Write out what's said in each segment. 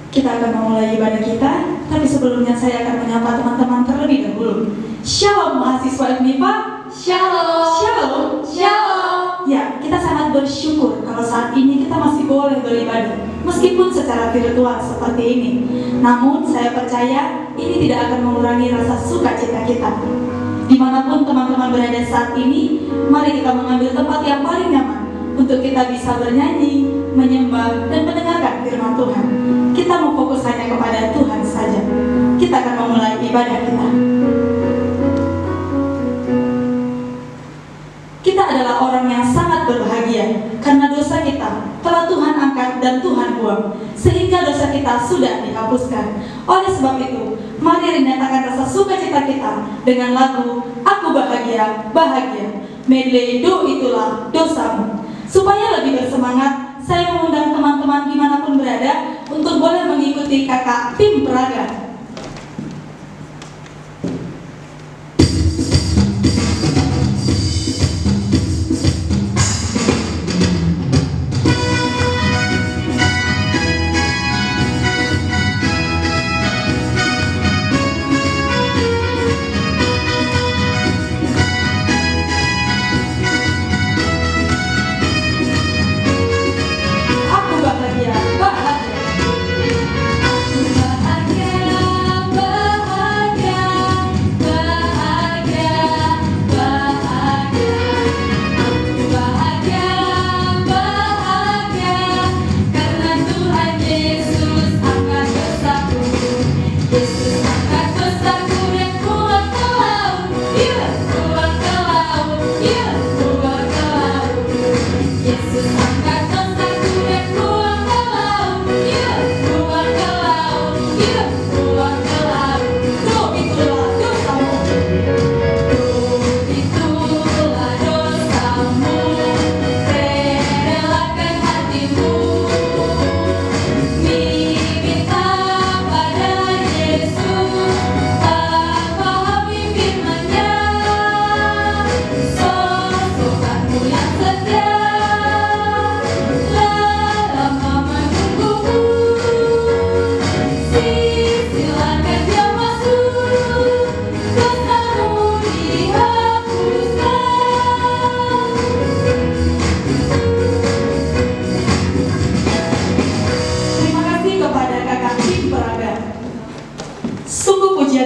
Kita akan memulai ibadah kita, tapi sebelumnya saya akan menyapa teman-teman terlebih dahulu. Shalom mahasiswa MIPA. Shalom. Shalom. Shalom. Ya, kita sangat bersyukur kalau saat ini kita masih boleh beribadah, meskipun secara virtual seperti ini. Namun saya percaya ini tidak akan mengurangi rasa sukacita kita. Dimanapun teman-teman berada saat ini, mari kita mengambil tempat yang paling nyaman untuk kita bisa bernyanyi, menyembah, dan mendengarkan firman Tuhan. Kita mau fokus hanya kepada Tuhan saja. Kita akan memulai ibadah kita. Kita adalah orang yang sangat berbahagia karena dosa kita telah Tuhan angkat dan Tuhan buang, sehingga dosa kita sudah dihapuskan. Oleh sebab itu, mari nyatakan rasa sukacita kita dengan lagu Aku Bahagia, Bahagia. Medley Do Itulah Dosamu. Supaya lebih bersemangat, saya mengundang teman-teman dimanapun berada untuk boleh mengikuti kakak tim peraga.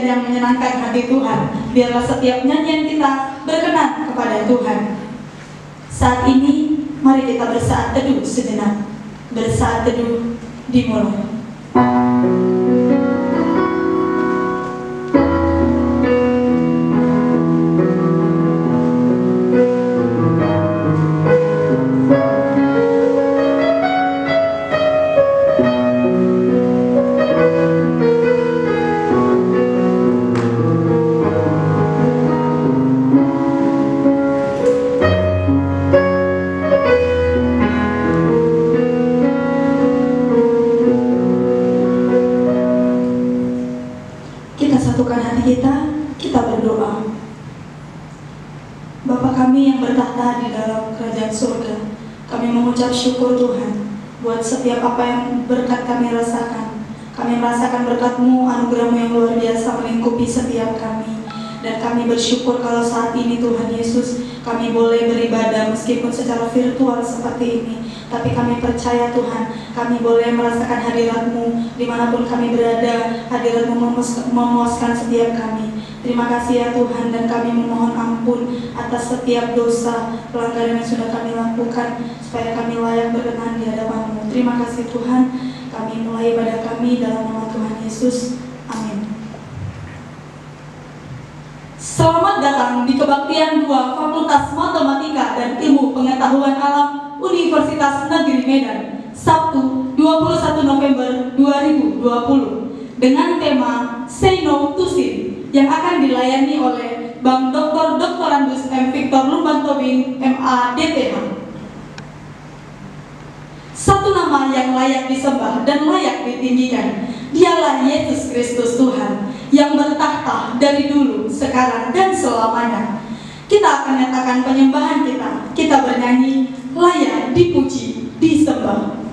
Yang menyenangkan hati Tuhan, biarlah setiap nyanyian kita berkenan kepada Tuhan. Saat ini, mari kita bersaat teduh sejenak. Bersaat teduh dimulai. Kita berdoa. Bapa kami yang bertahta di dalam kerajaan surga, kami mengucap syukur Tuhan buat setiap apa yang berkat kami rasakan. Kami merasakan berkat-Mu, anugerah-Mu yang luar biasa melingkupi setiap kami. Dan kami bersyukur kalau saat ini Tuhan Yesus, kami boleh beribadah meskipun secara virtual seperti ini. Tapi kami percaya Tuhan, kami boleh merasakan hadirat-Mu dimanapun kami berada. Hadirat-Mu memuaskan setiap kami. Terima kasih ya Tuhan, dan kami memohon ampun atas setiap dosa, pelanggaran yang sudah kami lakukan, supaya kami layak berkenan di hadapan-Mu. Terima kasih Tuhan, kami mulai ibadah kami dalam nama Tuhan Yesus. Amin. Selamat datang di Kebaktian 2 Fakultas Matematika dan Ilmu Pengetahuan Alam Universitas Negeri Medan, Sabtu 21 November 2020 dengan tema Say No to Sin, yang akan dilayani oleh Bang Dr. Doktorandus M. Victor Lumban Tobing, MA DTH. Satu nama yang layak disembah dan layak ditinggikan, dialah Yesus Kristus Tuhan, yang bertahta dari dulu, sekarang, dan selamanya. Kita akan nyatakan penyembahan kita. Kita bernyanyi, layak dipuji, disembah.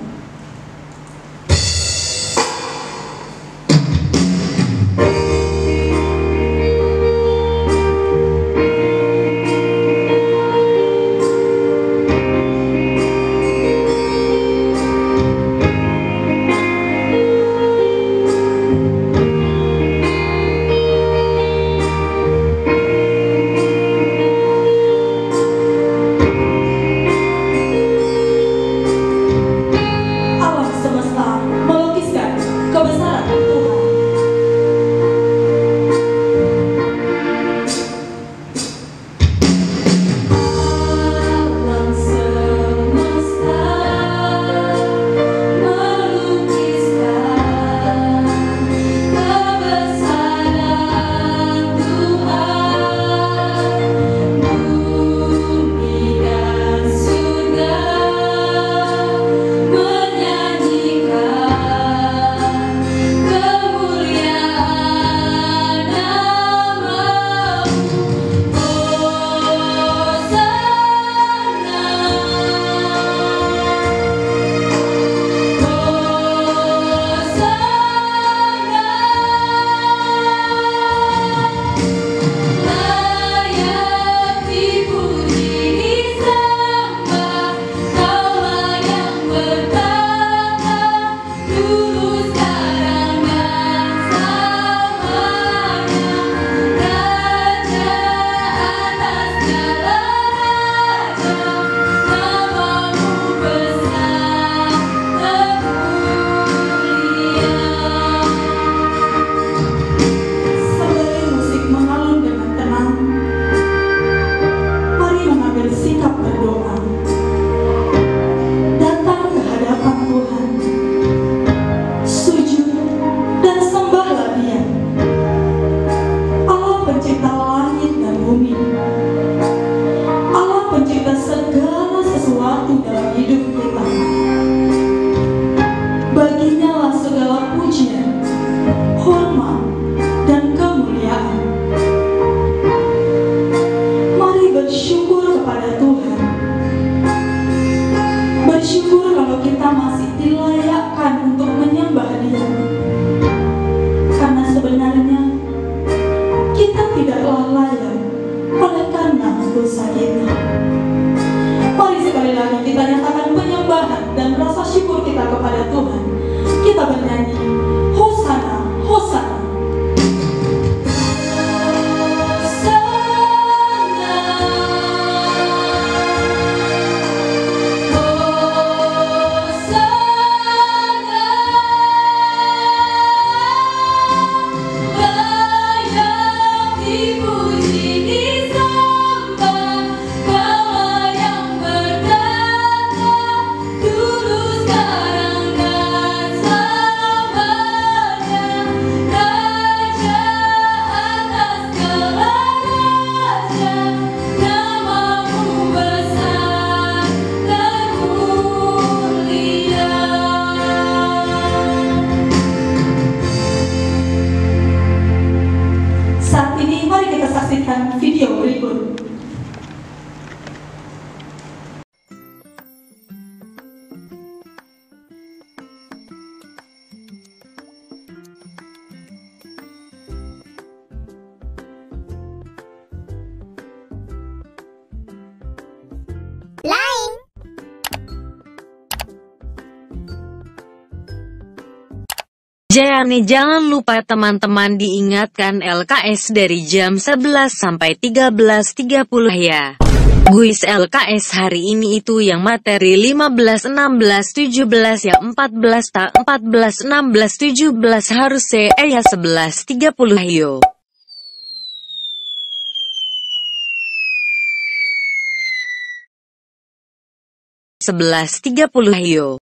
Jayane, jangan lupa teman-teman diingatkan LKS dari jam 11 sampai 13.30 ya. Kuis LKS hari ini itu yang materi 15, 16, 17 ya, 14 tak 14, 16, 17 harus ya 11.30 yo. 11.30 yo.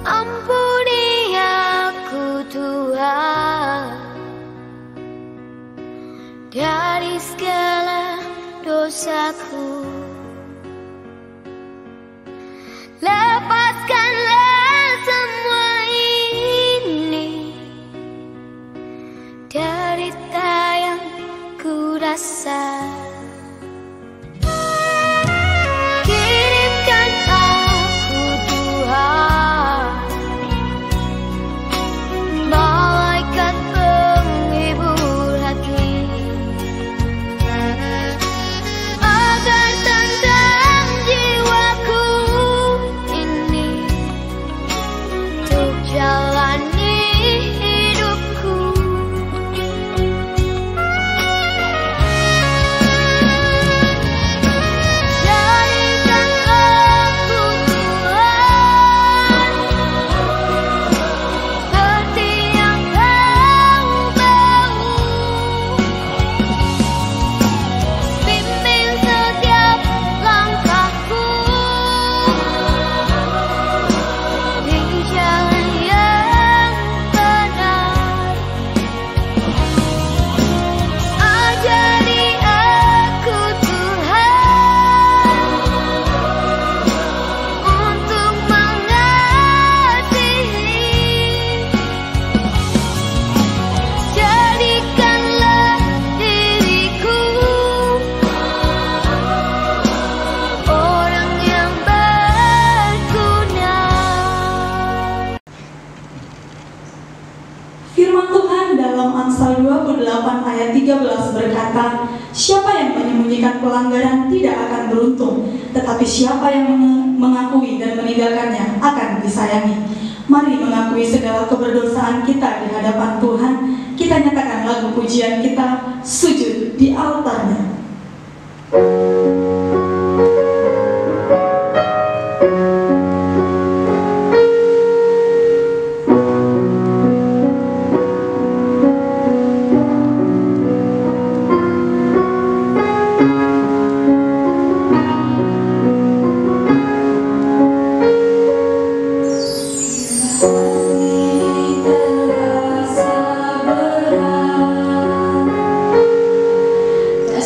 Ampuni aku Tuhan dari segala dosaku. Lepaskanlah semua ini, derita yang ku rasa. Kirimkan aku Tuhan, malaikat penghibur hati, agar tentang jiwaku ini untuk jalani hidupku. Jadikan aku Tuhan seperti yang Kau mau. Bimbing setiap langkahku di jalan yang benar. Ajari aku Tuhan untuk mengasihi. Jadikanlah diriku orang yang berguna. Firman Tuhan dalam Amsal 28 ayat 13 berkata, siapa yang menyembunyikan pelanggaran tidak akan beruntung, tetapi siapa yang mengakui dan meninggalkannya akan disayangi. Mari mengakui segala keberdosaan kita di hadapan Tuhan. Kita nyatakan lagu pujian kita, sujud di altarnya. Terasa berat, tak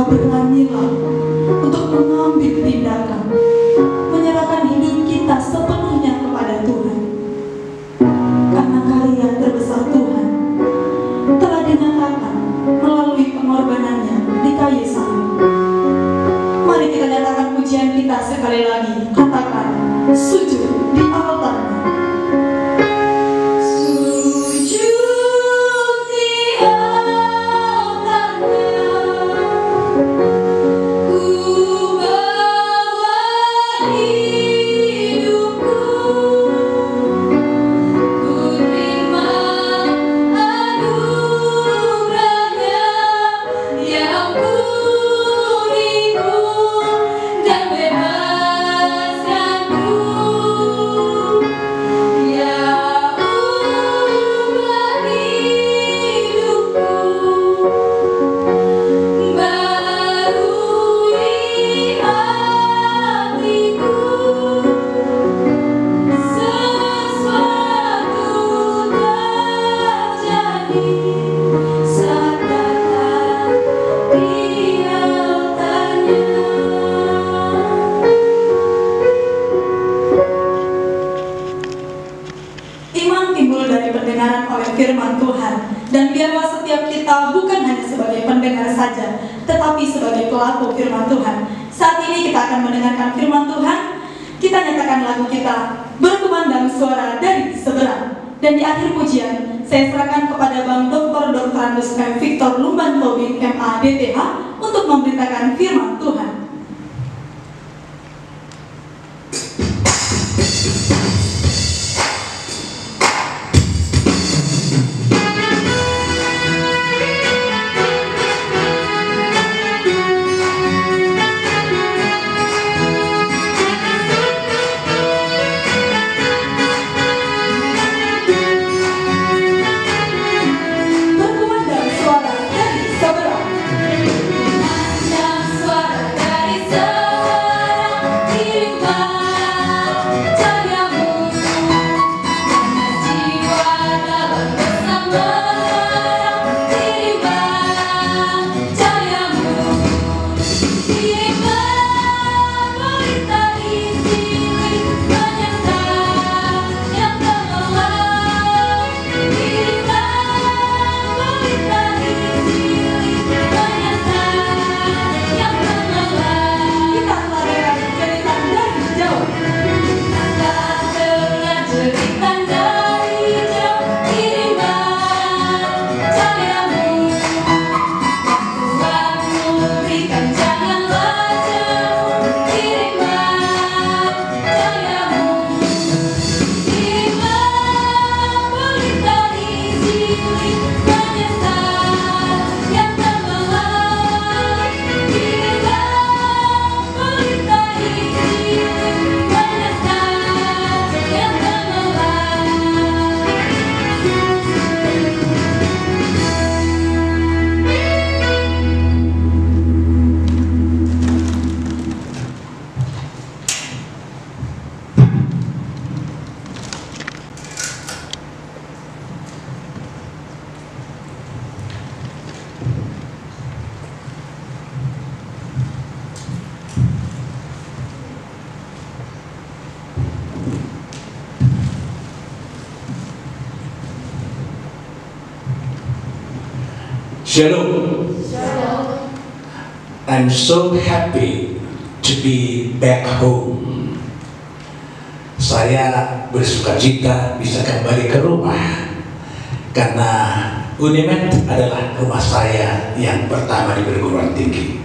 maka beranilah untuk mengambil tindakan, menyerahkan hidup kita sepenuhnya kepada Tuhan. Karena karya terbesar Tuhan telah dinyatakan melalui pengorbanannya di kayu salib. Mari kita nyatakan pujian kita sekali lagi. Katakan, sujud di altarnya. Firman Tuhan, dan biarlah setiap kita bukan hanya sebagai pendengar saja, tetapi sebagai pelaku firman Tuhan. Saat ini kita akan mendengarkan firman Tuhan. Kita nyatakan lagu kita berkumandang suara dari seberang, dan di akhir pujian saya serahkan kepada Bang Dr. Anus M. Victor Lumban Tobing MA DTH untuk memberitakan firman Tuhan. Shalom. I'm so happy to be back home. Saya bersukacita bisa kembali ke rumah karena Unimed adalah rumah saya yang pertama di perguruan tinggi.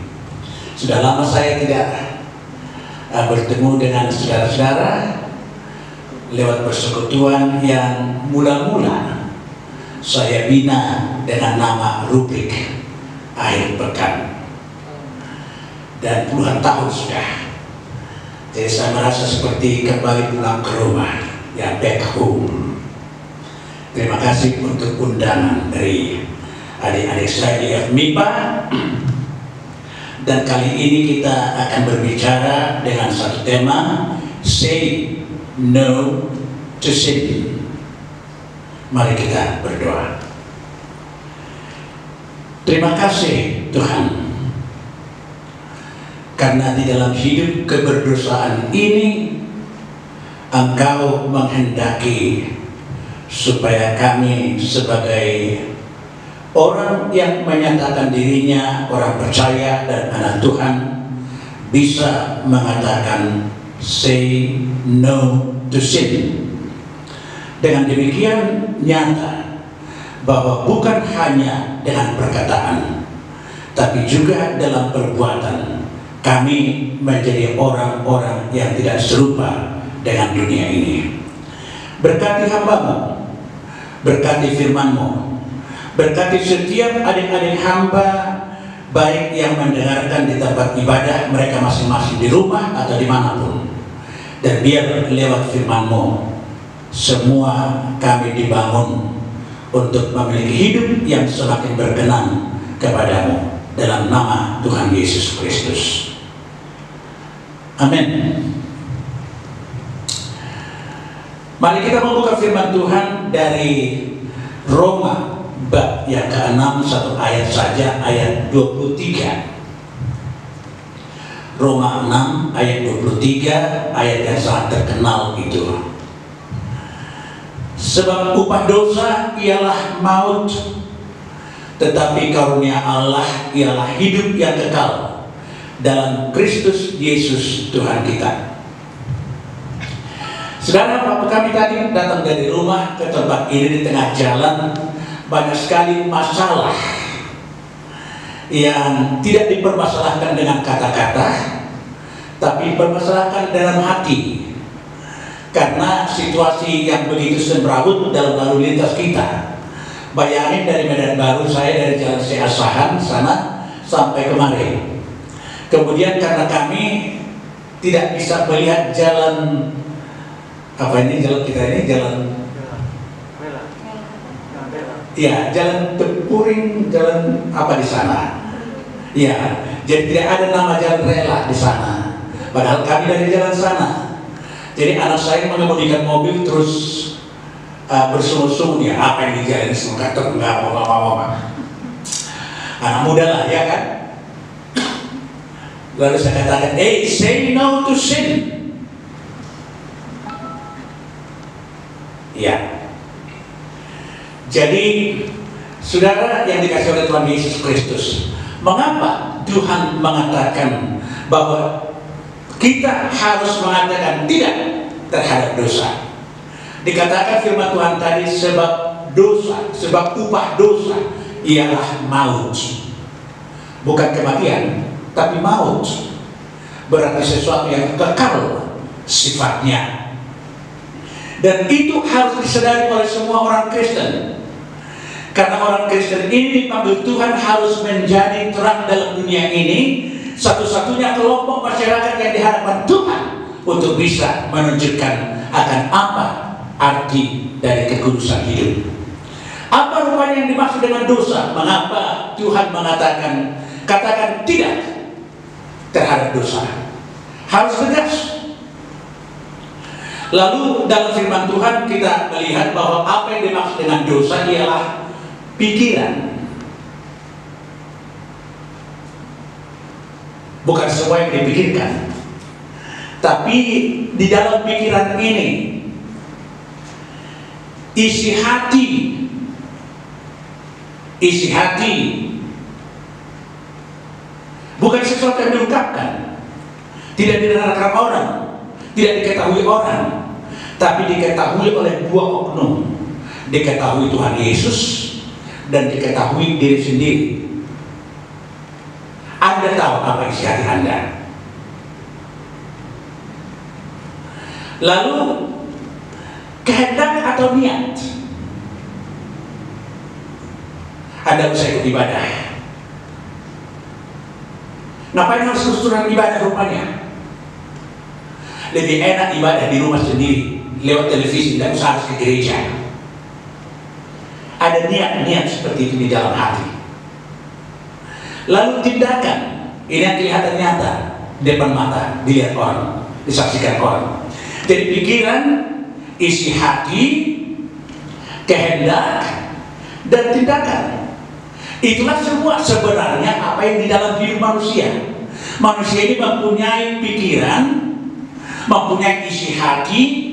Sudah lama saya tidak bertemu dengan saudara-saudara lewat persekutuan yang mula-mula saya bina dengan nama rubrik akhir pekan, dan puluhan tahun sudah. Jadi saya merasa seperti kembali pulang ke rumah, ya, back home. Terima kasih untuk undangan dari adik-adik saya di FMIPA. Dan kali ini kita akan berbicara dengan satu tema, say no to sin. Mari kita berdoa. Terima kasih Tuhan, karena di dalam hidup keberdosaan ini Engkau menghendaki supaya kami sebagai orang yang menyatakan dirinya orang percaya dan anak Tuhan bisa mengatakan say no to sin. Dengan demikian nyata bahwa bukan hanya dengan perkataan, tapi juga dalam perbuatan kami menjadi orang-orang yang tidak serupa dengan dunia ini. Berkati hamba-Mu, berkati firman-Mu, berkati setiap adik-adik hamba, baik yang mendengarkan di tempat ibadah mereka masing-masing di rumah atau dimanapun. Dan biar lewat firman-Mu semua kami dibangun untuk memiliki hidup yang semakin berkenan kepadamu dalam nama Tuhan Yesus Kristus. Amin. Mari kita membuka firman Tuhan dari Roma bab yang ke-6, satu ayat saja, ayat 23. Roma 6 ayat 23, ayat yang sangat terkenal itu. Sebab upah dosa ialah maut, tetapi karunia Allah ialah hidup yang kekal dalam Kristus Yesus Tuhan kita. Saudara, waktu kami tadi datang dari rumah ke tempat ini, di tengah jalan banyak sekali masalah yang tidak dipermasalahkan dengan kata-kata, tapi dipermasalahkan dalam hati. Karena situasi yang begitu semrawut dalam lalu lintas kita. Bayangin dari Medan Baru, saya dari Jalan Seasahan sana sampai kemarin. Kemudian karena kami tidak bisa melihat jalan, apa ini jalan kita ini, jalan ya, jalan Tepuring, jalan apa di sana. Ya, jadi tidak ada nama jalan rela di sana. Padahal kami dari jalan sana. Jadi anak saya mengemudikan mobil terus bersungut-sungut, ya apa yang dijalani semua enggak mau. Anak muda lah, ya kan? Lalu saya katakan, say no to sin. Ya. Jadi saudara yang dikasih oleh Tuhan Yesus Kristus, mengapa Tuhan mengatakan bahwa kita harus mengatakan tidak terhadap dosa? Dikatakan firman Tuhan tadi, sebab dosa, sebab upah dosa ialah maut. Bukan kematian, tapi maut. Berarti sesuatu yang kekal sifatnya. Dan itu harus disadari oleh semua orang Kristen. Karena orang Kristen ini dipanggil Tuhan harus menjadi terang dalam dunia ini, satu-satunya kelompok masyarakat yang diharapkan Tuhan untuk bisa menunjukkan akan apa arti dari kekudusan hidup. Apa rupanya yang dimaksud dengan dosa? Mengapa Tuhan mengatakan katakan tidak terhadap dosa? Harus tegas. Lalu dalam firman Tuhan kita melihat bahwa apa yang dimaksud dengan dosa ialah pikiran. Bukan semua yang dipikirkan, tapi di dalam pikiran ini isi hati bukan sesuatu yang diungkapkan, tidak didengarkan orang, tidak diketahui orang, tapi diketahui oleh dua oknum. Diketahui Tuhan Yesus dan diketahui diri sendiri. Anda tahu apa isi hati Anda. Lalu kehendak atau niat. Anda bisa ikut ibadah. Ngapain harus keseluruhan ibadah rupanya? Lebih enak ibadah di rumah sendiri, lewat televisi, tidak usah harus ke gereja. Ada niat-niat seperti itu di dalam hati. Lalu tindakan, ini yang kelihatan nyata depan mata, dilihat orang, disaksikan orang. Jadi pikiran, isi hati, kehendak, dan tindakan. Itulah semua sebenarnya apa yang di dalam hidup manusia. Manusia ini mempunyai pikiran, mempunyai isi hati,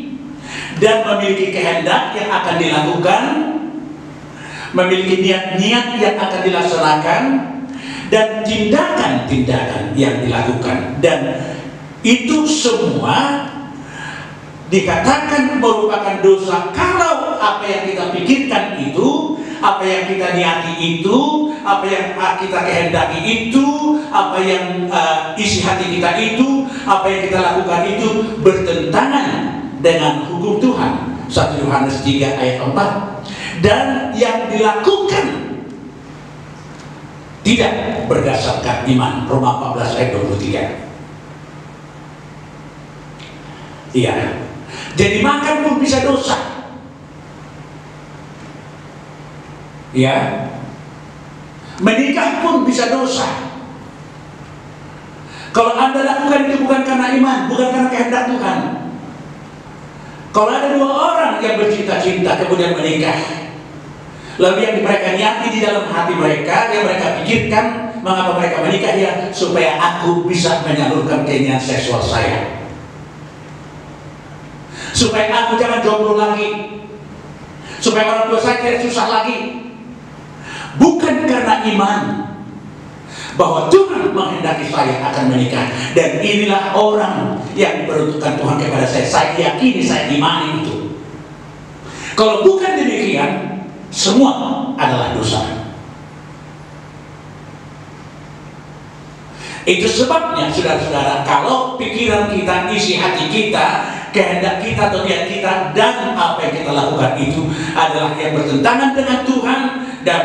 dan memiliki kehendak yang akan dilakukan, memiliki niat-niat yang akan dilaksanakan, dan tindakan-tindakan yang dilakukan. Dan itu semua dikatakan merupakan dosa kalau apa yang kita pikirkan itu, apa yang kita niati itu, apa yang kita kehendaki itu, apa yang isi hati kita itu, apa yang kita lakukan itu bertentangan dengan hukum Tuhan. 1 Yohanes 3 ayat 4. Dan yang dilakukan tidak berdasarkan iman. Roma 14 ayat 23. Iya. Jadi makan pun bisa dosa. Ya. Menikah pun bisa dosa. Kalau Anda lakukan itu bukan karena iman, bukan karena kehendak Tuhan. Kalau ada dua orang yang bercinta-cinta kemudian menikah, lalu yang mereka niati di dalam hati mereka, yang mereka pikirkan mengapa mereka menikah, ya supaya aku bisa menyalurkan keinginan seksual saya, supaya aku jangan jomblo lagi, supaya orang tua saya tidak susah lagi. Bukan karena iman bahwa Tuhan menghendaki saya akan menikah, dan inilah orang yang diperuntukkan Tuhan kepada saya. Saya yakini, saya imani itu. Kalau bukan demikian, semua adalah dosa. Itu sebabnya saudara-saudara, kalau pikiran kita, isi hati kita, kehendak kita atau niat kita, dan apa yang kita lakukan itu adalah yang bertentangan dengan Tuhan dan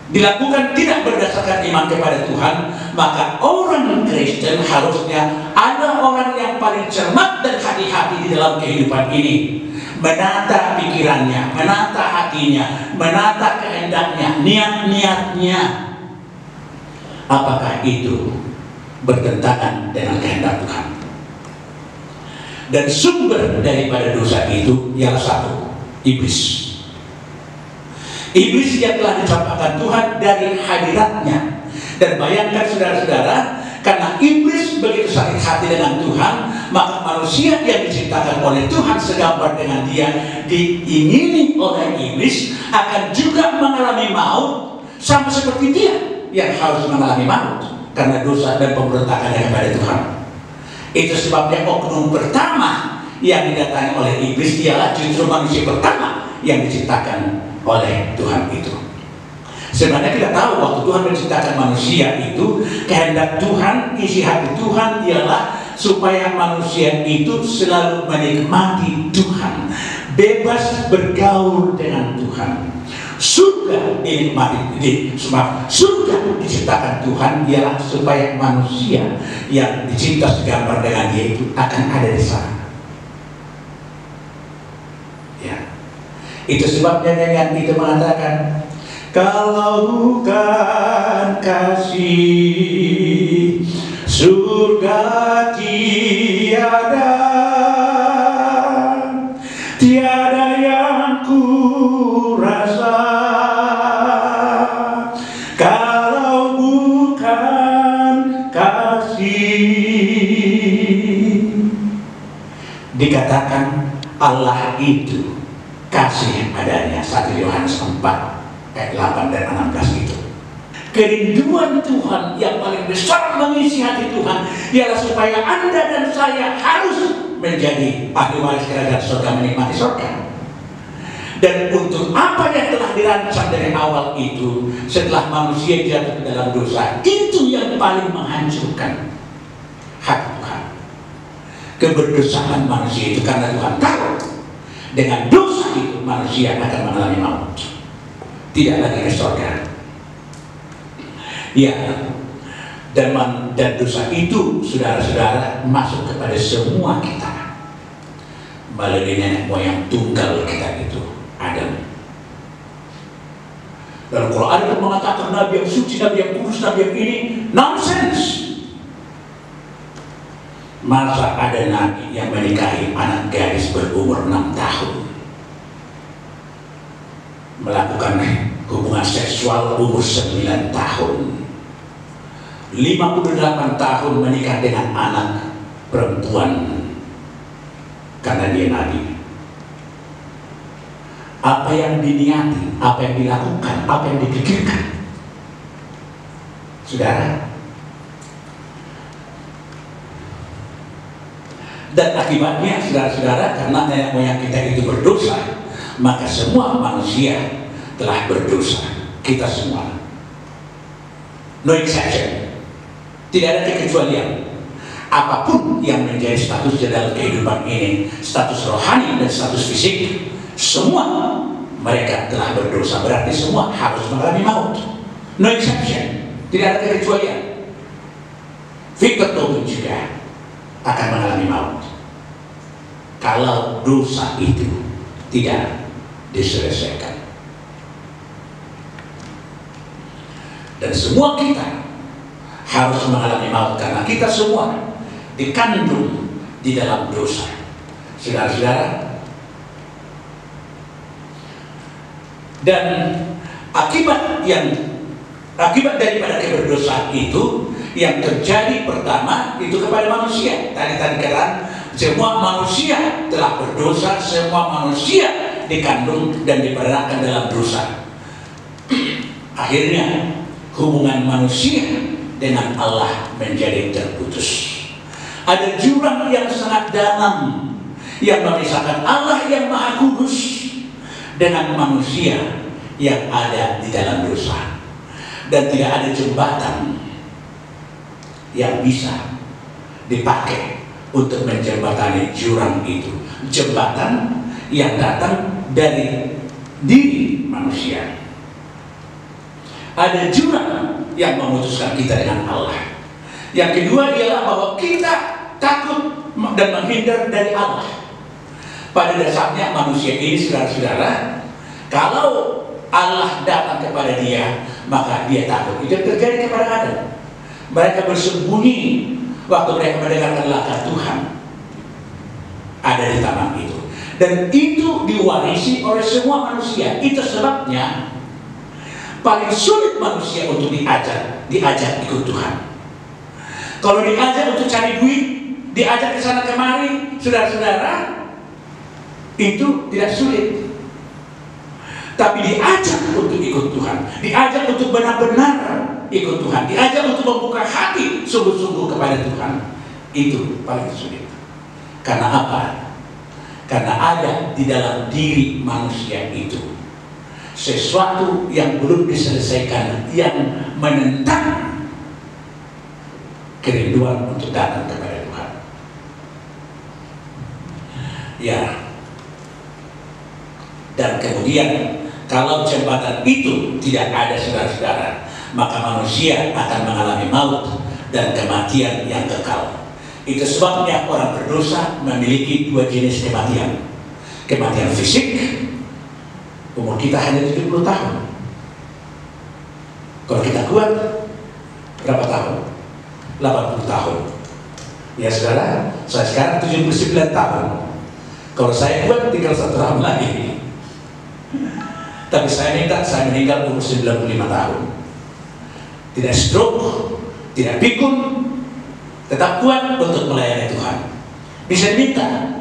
dilakukan tidak berdasarkan iman kepada Tuhan, maka orang Kristen harusnya ada orang yang paling cermat dan hati-hati di dalam kehidupan ini, menata pikirannya, menata hatinya, menata kehendaknya, niat-niatnya. Apakah itu bertentangan dengan kehendak Tuhan? Dan sumber daripada dosa itu ialah satu, iblis. Iblis yang telah dicampakkan Tuhan dari hadiratnya. Dan bayangkan saudara-saudara, karena iblis begitu sakit hati dengan Tuhan, maka manusia yang diciptakan oleh Tuhan segambar dengan dia, diingini oleh iblis, akan juga mengalami maut sama seperti dia yang harus mengalami maut karena dosa dan pemberontakannya kepada Tuhan. Itu sebabnya oknum pertama yang didatangi oleh iblis ialah justru manusia pertama yang diciptakan oleh Tuhan itu. Sebenarnya kita tahu waktu Tuhan menciptakan manusia itu, kehendak Tuhan, isi hati Tuhan ialah supaya manusia itu selalu menikmati Tuhan, bebas bergaul dengan Tuhan. Surga dinikmati, surga diciptakan Tuhan ialah supaya manusia yang dicipta segambar dengan dia itu akan ada di sana. Itu sebabnya nyanyian itu mengatakan, kalau bukan kasih, surga tiada, tiada yang ku rasa. Kalau bukan kasih, dikatakan Allah itu kasih adanya. 1 Yohanes 4 ayat 8 dan 16 itu. Kerinduan Tuhan yang paling besar mengisi hati Tuhan ialah supaya Anda dan saya harus menjadi ahli waris kerajaan surga, menikmati surga. Dan untuk apa yang telah dirancang dari awal itu, setelah manusia jatuh ke dalam dosa, itu yang paling menghancurkan hati Tuhan. Keberdosaan manusia itu, karena Tuhan tahu dengan dosa itu manusia akan mengalami maut, tidak lagi ke surga. Ya, dan dosa itu saudara-saudara masuk kepada semua kita melalui nenek moyang tunggal kita itu, Adam. Dan kalau ada yang mengatakan nabi yang suci, nabi yang kudus, nabi yang ini, nonsense. Masa ada nabi yang menikahi anak gadis berumur 6 tahun, melakukan hubungan seksual umur 9 tahun, 58 tahun menikah dengan anak perempuan karena dia nabi. Apa yang diniati, apa yang dilakukan, apa yang dipikirkan, saudara. Dan akibatnya, saudara-saudara, karena nenek moyang kita itu berdosa, maka semua manusia telah berdosa. Kita semua, no exception. Tidak ada kekecualian. Apapun yang menjadi status dalam kehidupan ini, status rohani dan status fisik, semua mereka telah berdosa. Berarti semua harus mengalami maut. No exception. Tidak ada kekecualian. Victor Tobin juga akan mengalami maut kalau dosa itu tidak diselesaikan. Dan semua kita harus mengalami maut karena kita semua dikandung di dalam dosa. Saudara-saudara, dan akibat daripada keberdosaan itu yang terjadi pertama itu kepada manusia. Tadi katakan semua manusia telah berdosa, semua manusia dikandung dan diperanakan dalam dosa. Akhirnya hubungan manusia dengan Allah menjadi terputus. Ada jurang yang sangat dalam yang memisahkan Allah yang Maha Kudus dengan manusia yang ada di dalam dosa. Dan tidak ada jembatan yang bisa dipakai untuk menjembatani jurang itu. Jembatan yang datang dari diri manusia. Ada jurang yang memutuskan kita dengan Allah. Yang kedua ialah bahwa kita takut dan menghindar dari Allah. Pada dasarnya manusia ini, saudara-saudara, kalau Allah datang kepada dia, maka dia takut. Itu terjadi kepada Adam. Mereka bersembunyi waktu mereka mendengarkan langkah Tuhan ada di taman itu. Dan itu diwarisi oleh semua manusia. Itu sebabnya paling sulit manusia untuk diajak ikut Tuhan. Kalau diajak untuk cari duit, diajak ke sana kemari, saudara-saudara, itu tidak sulit. Tapi diajak untuk ikut Tuhan, diajak untuk benar-benar ikut Tuhan, diajak untuk membuka hati sungguh-sungguh kepada Tuhan, itu paling sulit. Karena apa? Karena ada di dalam diri manusia itu sesuatu yang belum diselesaikan, yang menentang kerinduan untuk datang kepada Tuhan. Ya. Dan kemudian kalau jembatan itu tidak ada, saudara-saudara, maka manusia akan mengalami maut dan kematian yang kekal. Itu sebabnya orang berdosa memiliki dua jenis kematian. Kematian fisik, umur kita hanya 70 tahun. Kalau kita kuat, berapa tahun? 80 tahun. Ya saudara, saya sekarang 79 tahun. Kalau saya kuat, tinggal 1 tahun lagi. Tapi saya meninggal umur 95 tahun. Tidak stroke, tidak pikun, tetap kuat untuk melayani Tuhan. Bisa minta?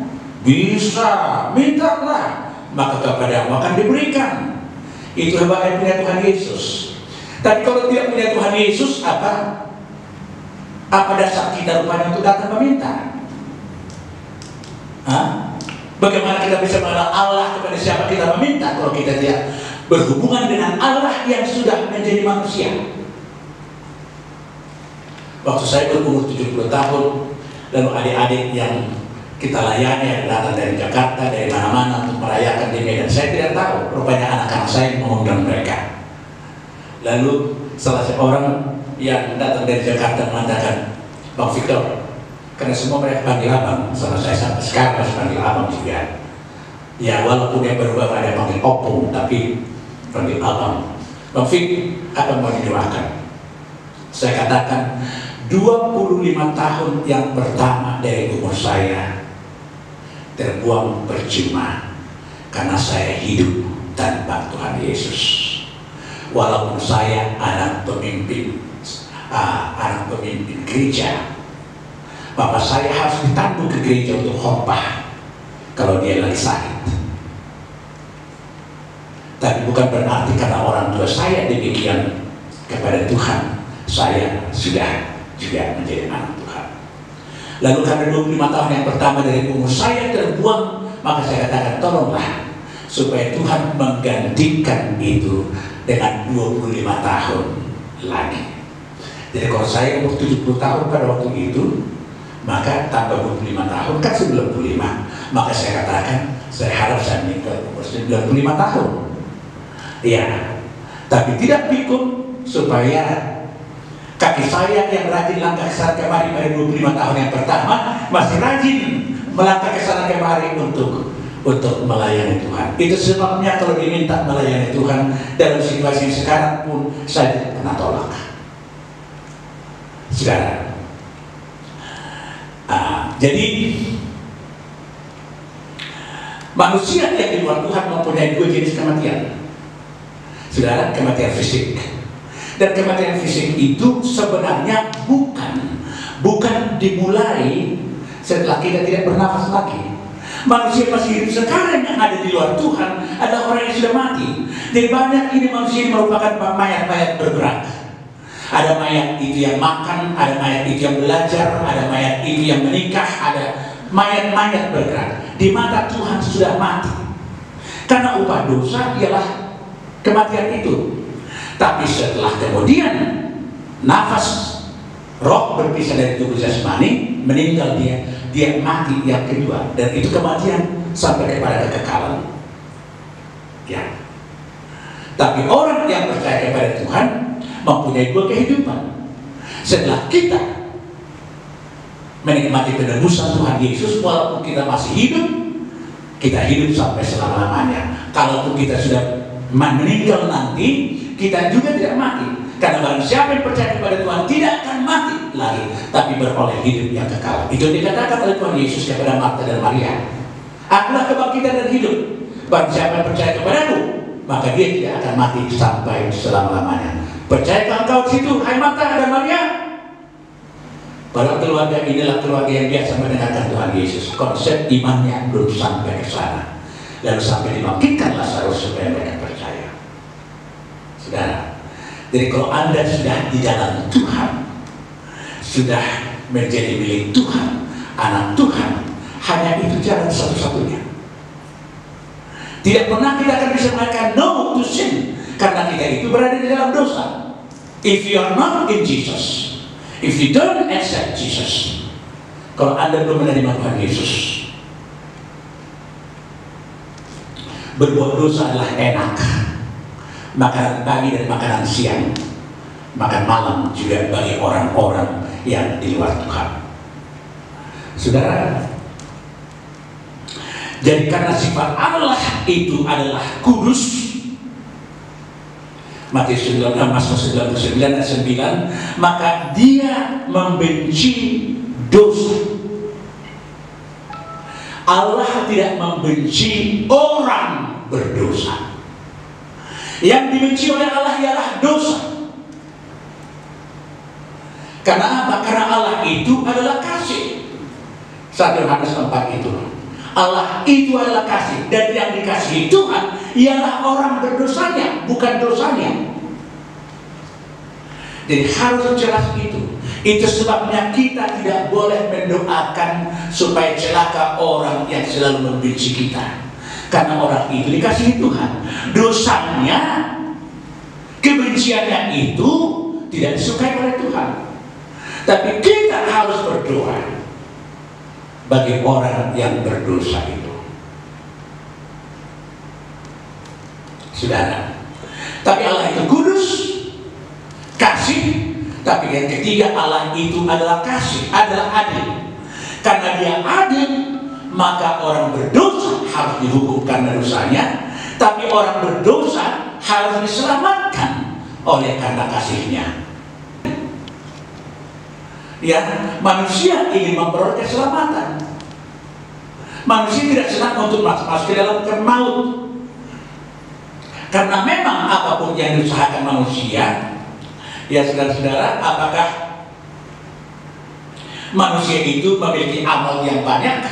Bisa, mintalah, maka kepadamu akan diberikan. Itu hebatnya punya Tuhan Yesus. Tapi kalau tidak punya Tuhan Yesus, apa dasar kita rupanya untuk datang meminta? Bagaimana kita bisa mengenal Allah kepada siapa kita meminta kalau kita tidak berhubungan dengan Allah yang sudah menjadi manusia? Waktu saya berumur 70 tahun, lalu adik-adik yang kita layani yang datang dari Jakarta, dari mana-mana untuk merayakan di Medan, saya tidak tahu, rupanya anak-anak saya mengundang mereka. Lalu salah seorang yang datang dari Jakarta mengatakan, Bang Victor, karena semua mereka panggil abang, sama saya sampai sekarang masih panggil abang juga. Ya walaupun yang berubah ada panggil opung, tapi panggil abang. Bang Vic, apa mau didoakan? Saya katakan 25 tahun yang pertama dari umur saya terbuang percuma karena saya hidup tanpa Tuhan Yesus. Walaupun saya anak pemimpin, anak pemimpin gereja, bapak saya harus ditandu ke gereja untuk khotbah kalau dia lagi sakit. Tapi bukan berarti karena orang tua saya demikian kepada Tuhan, saya sudah juga menjadi anak Tuhan. Lalu karena 25 tahun yang pertama dari umur saya terbuang, maka saya katakan tolonglah supaya Tuhan menggantikan itu dengan 25 tahun lagi. Jadi kalau saya umur 70 tahun pada waktu itu, maka tambah 25 tahun kan 95. Maka saya katakan saya harap saya meninggal umur 95 tahun. Ya, tapi tidak pikun supaya kaki saya yang rajin langkah kesana kemari pada 25 tahun yang pertama masih rajin melangkah kesana kemari untuk melayani Tuhan. Itu sebabnya kalau diminta melayani Tuhan dalam situasi sekarang pun saya tidak pernah tolak. Sekarang, jadi manusia yang di luar Tuhan mempunyai dua jenis kematian. Saudara, kematian fisik. Dan kematian fisik itu sebenarnya bukan dimulai setelah kita tidak bernafas lagi. Manusia masih hidup sekarang yang ada di luar Tuhan adalah orang yang sudah mati. Jadi banyak ini manusia ini merupakan mayat-mayat bergerak. Ada mayat itu yang makan, ada mayat itu yang belajar, ada mayat itu yang menikah, ada mayat-mayat bergerak. Di mata Tuhan sudah mati. Karena upah dosa ialah kematian itu. Tapi setelah kemudian nafas roh berpisah dari tubuh jasmani, meninggal dia mati yang kedua, dan itu kematian sampai kepada kekekalan. Ya. Tapi orang yang percaya kepada Tuhan mempunyai dua kehidupan. Setelah kita menikmati penebusan Tuhan Yesus, walaupun kita masih hidup, kita hidup sampai selama-lamanya. Kalaupun kita sudah meninggal nanti, kita juga tidak mati. Karena barang siapa yang percaya kepada Tuhan tidak akan mati lagi, tapi beroleh hidup yang kekal. Itu dikatakan oleh Tuhan Yesus kepada Marta dan Maria. Akulah kebangkitan dan hidup. Barang siapa yang percaya kepadaku, maka dia tidak akan mati sampai selama-lamanya. Percayakah engkau di situ, hai Marta dan Maria? Para keluarga inilah keluarga yang biasa mendengarkan Tuhan Yesus. Konsep imannya belum sampai ke sana. Lalu sampai dibangkitkan Lazarus supaya mereka percaya. Saudara, jadi kalau Anda sudah di dalam Tuhan, sudah menjadi milik Tuhan, anak Tuhan, hanya itu jalan satu-satunya. Tidak pernah kita akan bisa mengatakan no to sin, karena kita itu berada di dalam dosa. If you are not in Jesus, if you don't accept Jesus, kalau Anda belum menerima Tuhan Yesus, berbuat dosa adalah enak. Makanan pagi dan makanan siang, makan malam juga bagi orang-orang yang di luar Tuhan. Saudara, jadi karena sifat Allah itu adalah kudus, Matius 99 ayat 9, maka dia membenci dosa. Allah tidak membenci orang berdosa. Yang dibenci oleh Allah ialah dosa. Karena apa? Karena Allah itu adalah kasih. 1 Yohanes 4 itu. Allah itu adalah kasih, dan yang dikasihi Tuhan ialah orang berdosanya, bukan dosanya. Jadi harus jelas itu. Itu sebabnya kita tidak boleh mendoakan supaya celaka orang yang selalu membenci kita. Karena orang itu dikasihi Tuhan. Dosanya, kebenciannya itu tidak disukai oleh Tuhan. Tapi kita harus berdoa bagi orang yang berdosa itu. Saudara, tapi Allah itu kudus, kasih. Tapi yang ketiga, Allah itu adalah kasih, adalah adil. Karena dia adil, maka orang berdosa harus dihukum karena dosanya, tapi orang berdosa harus diselamatkan oleh karena kasihnya. Ya, manusia ingin memperoleh keselamatan. Manusia tidak senang untuk masuk ke dalam maut. Karena memang apapun yang diusahakan manusia, Ya saudara-saudara, apakah manusia itu memiliki amal yang banyak,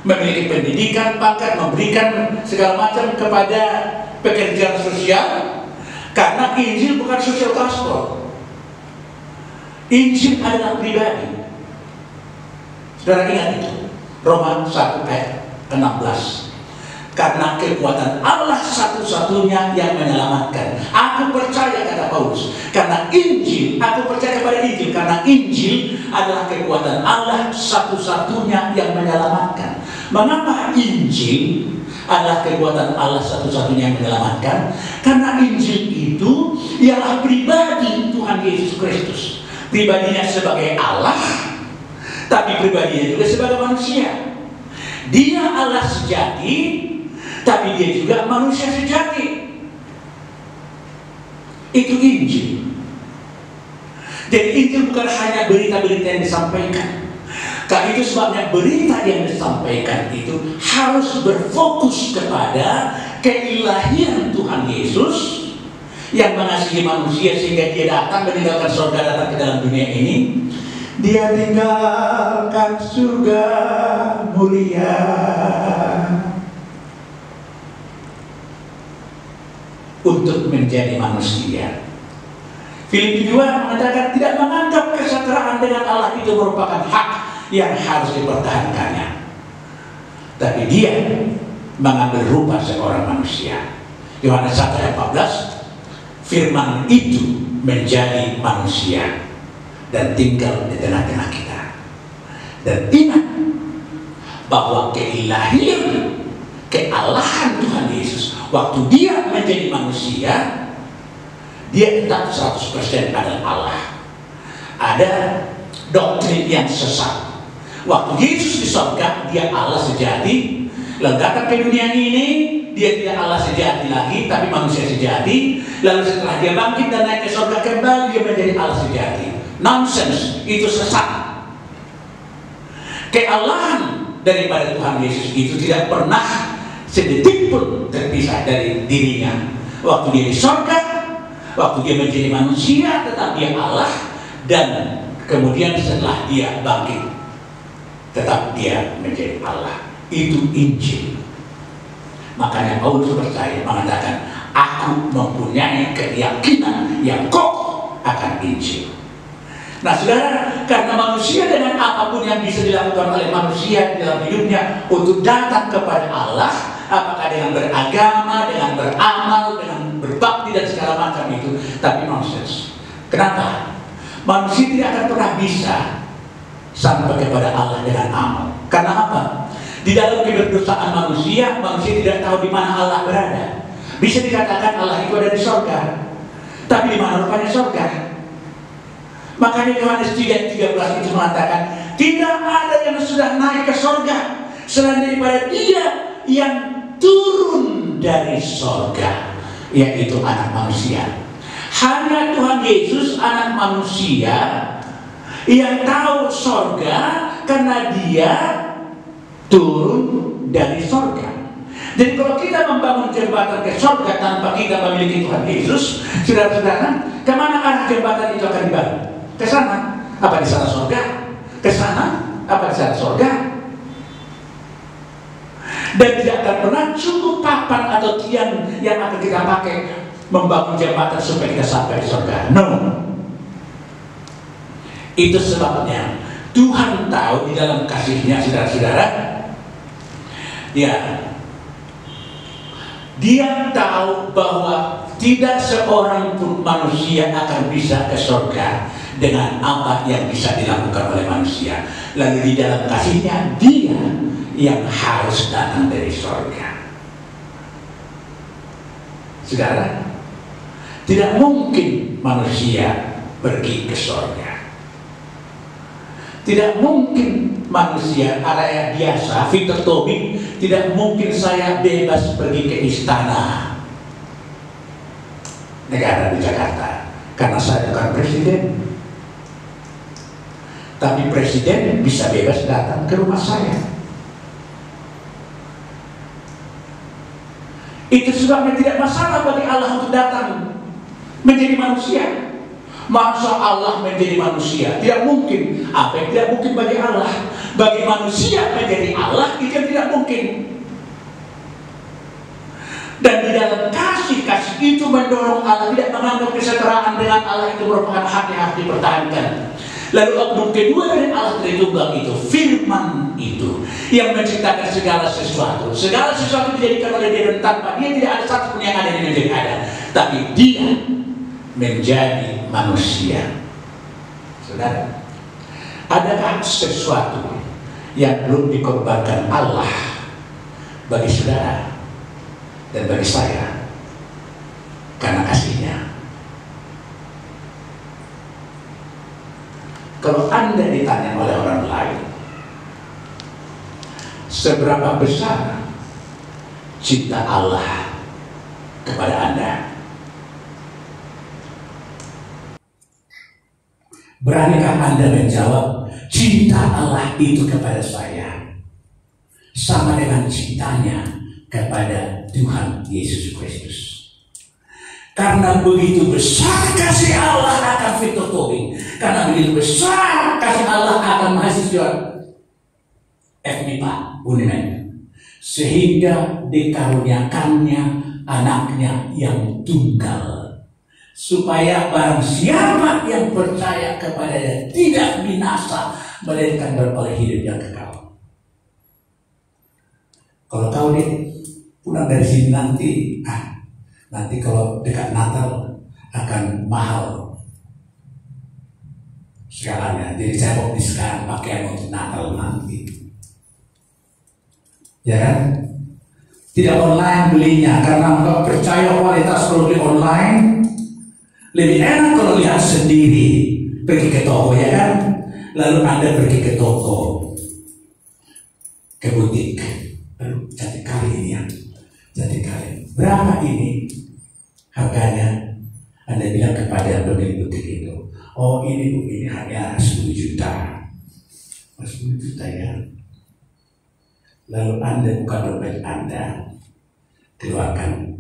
memiliki pendidikan, pangkat, memberikan segala macam kepada pekerjaan sosial? Karena Injil bukan social gospel. Injil adalah pribadi. Saudara ingat itu, Roma 1 ayat 16. Karena kekuatan Allah satu-satunya yang menyelamatkan. Aku percaya, kata Paulus, karena Injil, aku percaya kepada Injil, karena Injil adalah kekuatan Allah satu-satunya yang menyelamatkan. Mengapa Injil adalah kekuatan Allah satu-satunya yang menyelamatkan? Karena Injil itu ialah pribadi Tuhan Yesus Kristus. Pribadinya sebagai Allah, tapi pribadinya juga sebagai manusia. Dia Allah sejati, tapi dia juga manusia sejati. Itu Injil. Jadi Injil bukan hanya berita-berita yang disampaikan. Karena itu sebabnya berita yang disampaikan itu harus berfokus kepada keilahian Tuhan Yesus yang mengasihi manusia sehingga dia datang meninggalkan surga, datang ke dalam dunia ini. Dia tinggalkan surga mulia untuk menjadi manusia. Filipi 2 mengatakan tidak menganggap kesetaraan dengan Allah itu merupakan hak yang harus dipertahankannya, tapi dia mengambil rupa seorang manusia. Yohanes 1 ayat 14, firman itu menjadi manusia dan tinggal di tengah-tengah kita. Dan ingat bahwa keilahian, kealahan Tuhan Yesus, waktu dia menjadi manusia, dia tetap 100% adalah Allah. Ada doktrin yang sesat. Waktu Yesus di surga, dia Allah sejati. Lalu datang ke dunia ini, dia tidak Allah sejati lagi, tapi manusia sejati. Lalu setelah dia bangkit dan naik ke surga kembali, dia menjadi Allah sejati. Nonsense, itu sesat. Kealahan daripada Tuhan Yesus itu tidak pernah sedetik pun terpisah dari dirinya. Waktu dia di surga, waktu dia menjadi manusia, tetap dia Allah. Dan kemudian setelah dia bangkit, tetap dia menjadi Allah. Itu Injil. Makanya Paulus percaya, mengatakan, aku mempunyai keyakinan yang kokoh akan Injil. Nah saudara, karena manusia dengan apapun yang bisa dilakukan oleh manusia dalam hidupnya untuk datang kepada Allah, apakah dengan beragama, dengan beramal, dengan berbakti dan segala macam itu, tapi nonsense. Kenapa? Manusia tidak akan pernah bisa sampai kepada Allah dengan amal. Karena apa? Di dalam keberdosaan manusia, manusia tidak tahu di mana Allah berada. Bisa dikatakan Allah itu ada di surga, tapi di mana rupanya surga? Makanya Yohanes 3:13 itu mengatakan, tidak ada yang sudah naik ke surga selain daripada Dia yang turun dari surga, yaitu anak manusia. Hanya Tuhan Yesus, anak manusia, yang tahu surga karena Dia turun dari surga. Jadi kalau kita membangun jembatan ke surga tanpa kita memiliki Tuhan Yesus, saudara-saudara, kemana arah jembatan itu akan dibangun? Ke sana. Apa di sana surga? Ke sana. Apa di sana surga? Dan tidak akan pernah cukup papan atau tiang yang akan kita pakai membangun jembatan supaya kita sampai di surga. No. Itu sebabnya Tuhan tahu di dalam kasih-Nya, saudara-saudara, Dia tahu bahwa tidak seorang pun manusia akan bisa ke surga dengan apa yang bisa dilakukan oleh manusia. Lalu di dalam kasih-Nya, Dia yang harus datang dari surga. Saudara, tidak mungkin manusia pergi ke surga. Tidak mungkin manusia rakyat biasa, Victor Tobing, tidak mungkin saya bebas pergi ke istana negara di Jakarta karena saya bukan presiden. Tapi presiden bisa bebas datang ke rumah saya. Itu sebabnya tidak masalah bagi Allah untuk datang menjadi manusia. Masa Allah menjadi manusia? Tidak mungkin. Apa yang tidak mungkin bagi Allah? Bagi manusia menjadi Allah itu yang tidak mungkin. Dan di dalam kasih itu mendorong Allah tidak menganggap kesetaraan dengan Allah itu merupakan hak yang harus dipertahankan. Lalu oknum kedua dari Allah Tritunggal itu, firman itu yang menciptakan segala sesuatu. Segala sesuatu dijadikan oleh Dia, dan tanpa Dia tidak ada satu pun yang ada yang menjadi ada. Tapi Dia menjadi manusia. Saudara, adakah sesuatu yang belum dikorbankan Allah bagi saudara dan bagi saya karena kasih-Nya? Kalau Anda ditanya oleh orang lain, seberapa besar cinta Allah kepada Anda? Beranikah Anda menjawab, cinta Allah itu kepada saya sama dengan cintanya kepada Tuhan Yesus Kristus? Karena begitu besar kasih Allah akan Victor Tobing, karena begitu besar kasih Allah akan mahasiswa FMIPA UNIMED, sehingga dikaruniakannya anaknya yang tunggal, supaya barang siapa yang percaya kepadanya tidak binasa, melainkan beroleh hidup yang kekal. Kalau kau pulang dari sini nanti kalau dekat Natal akan mahal segalanya. Jadi saya mau sekarang pakaian untuk Natal nanti, ya kan? Tidak online belinya, karena kalau percaya kualitas produk online lebih enak kalau lihat sendiri, pergi ke toko, ya kan? Lalu Anda pergi ke toko, ke butik, aduh cantik kali ini ya, cantik kali. Berapa ini harganya? Anda bilang kepada pemilik butik itu, oh ini Bu, ini hanya 10 juta. 10 juta ya. Lalu Anda buka dompet Anda, keluarkan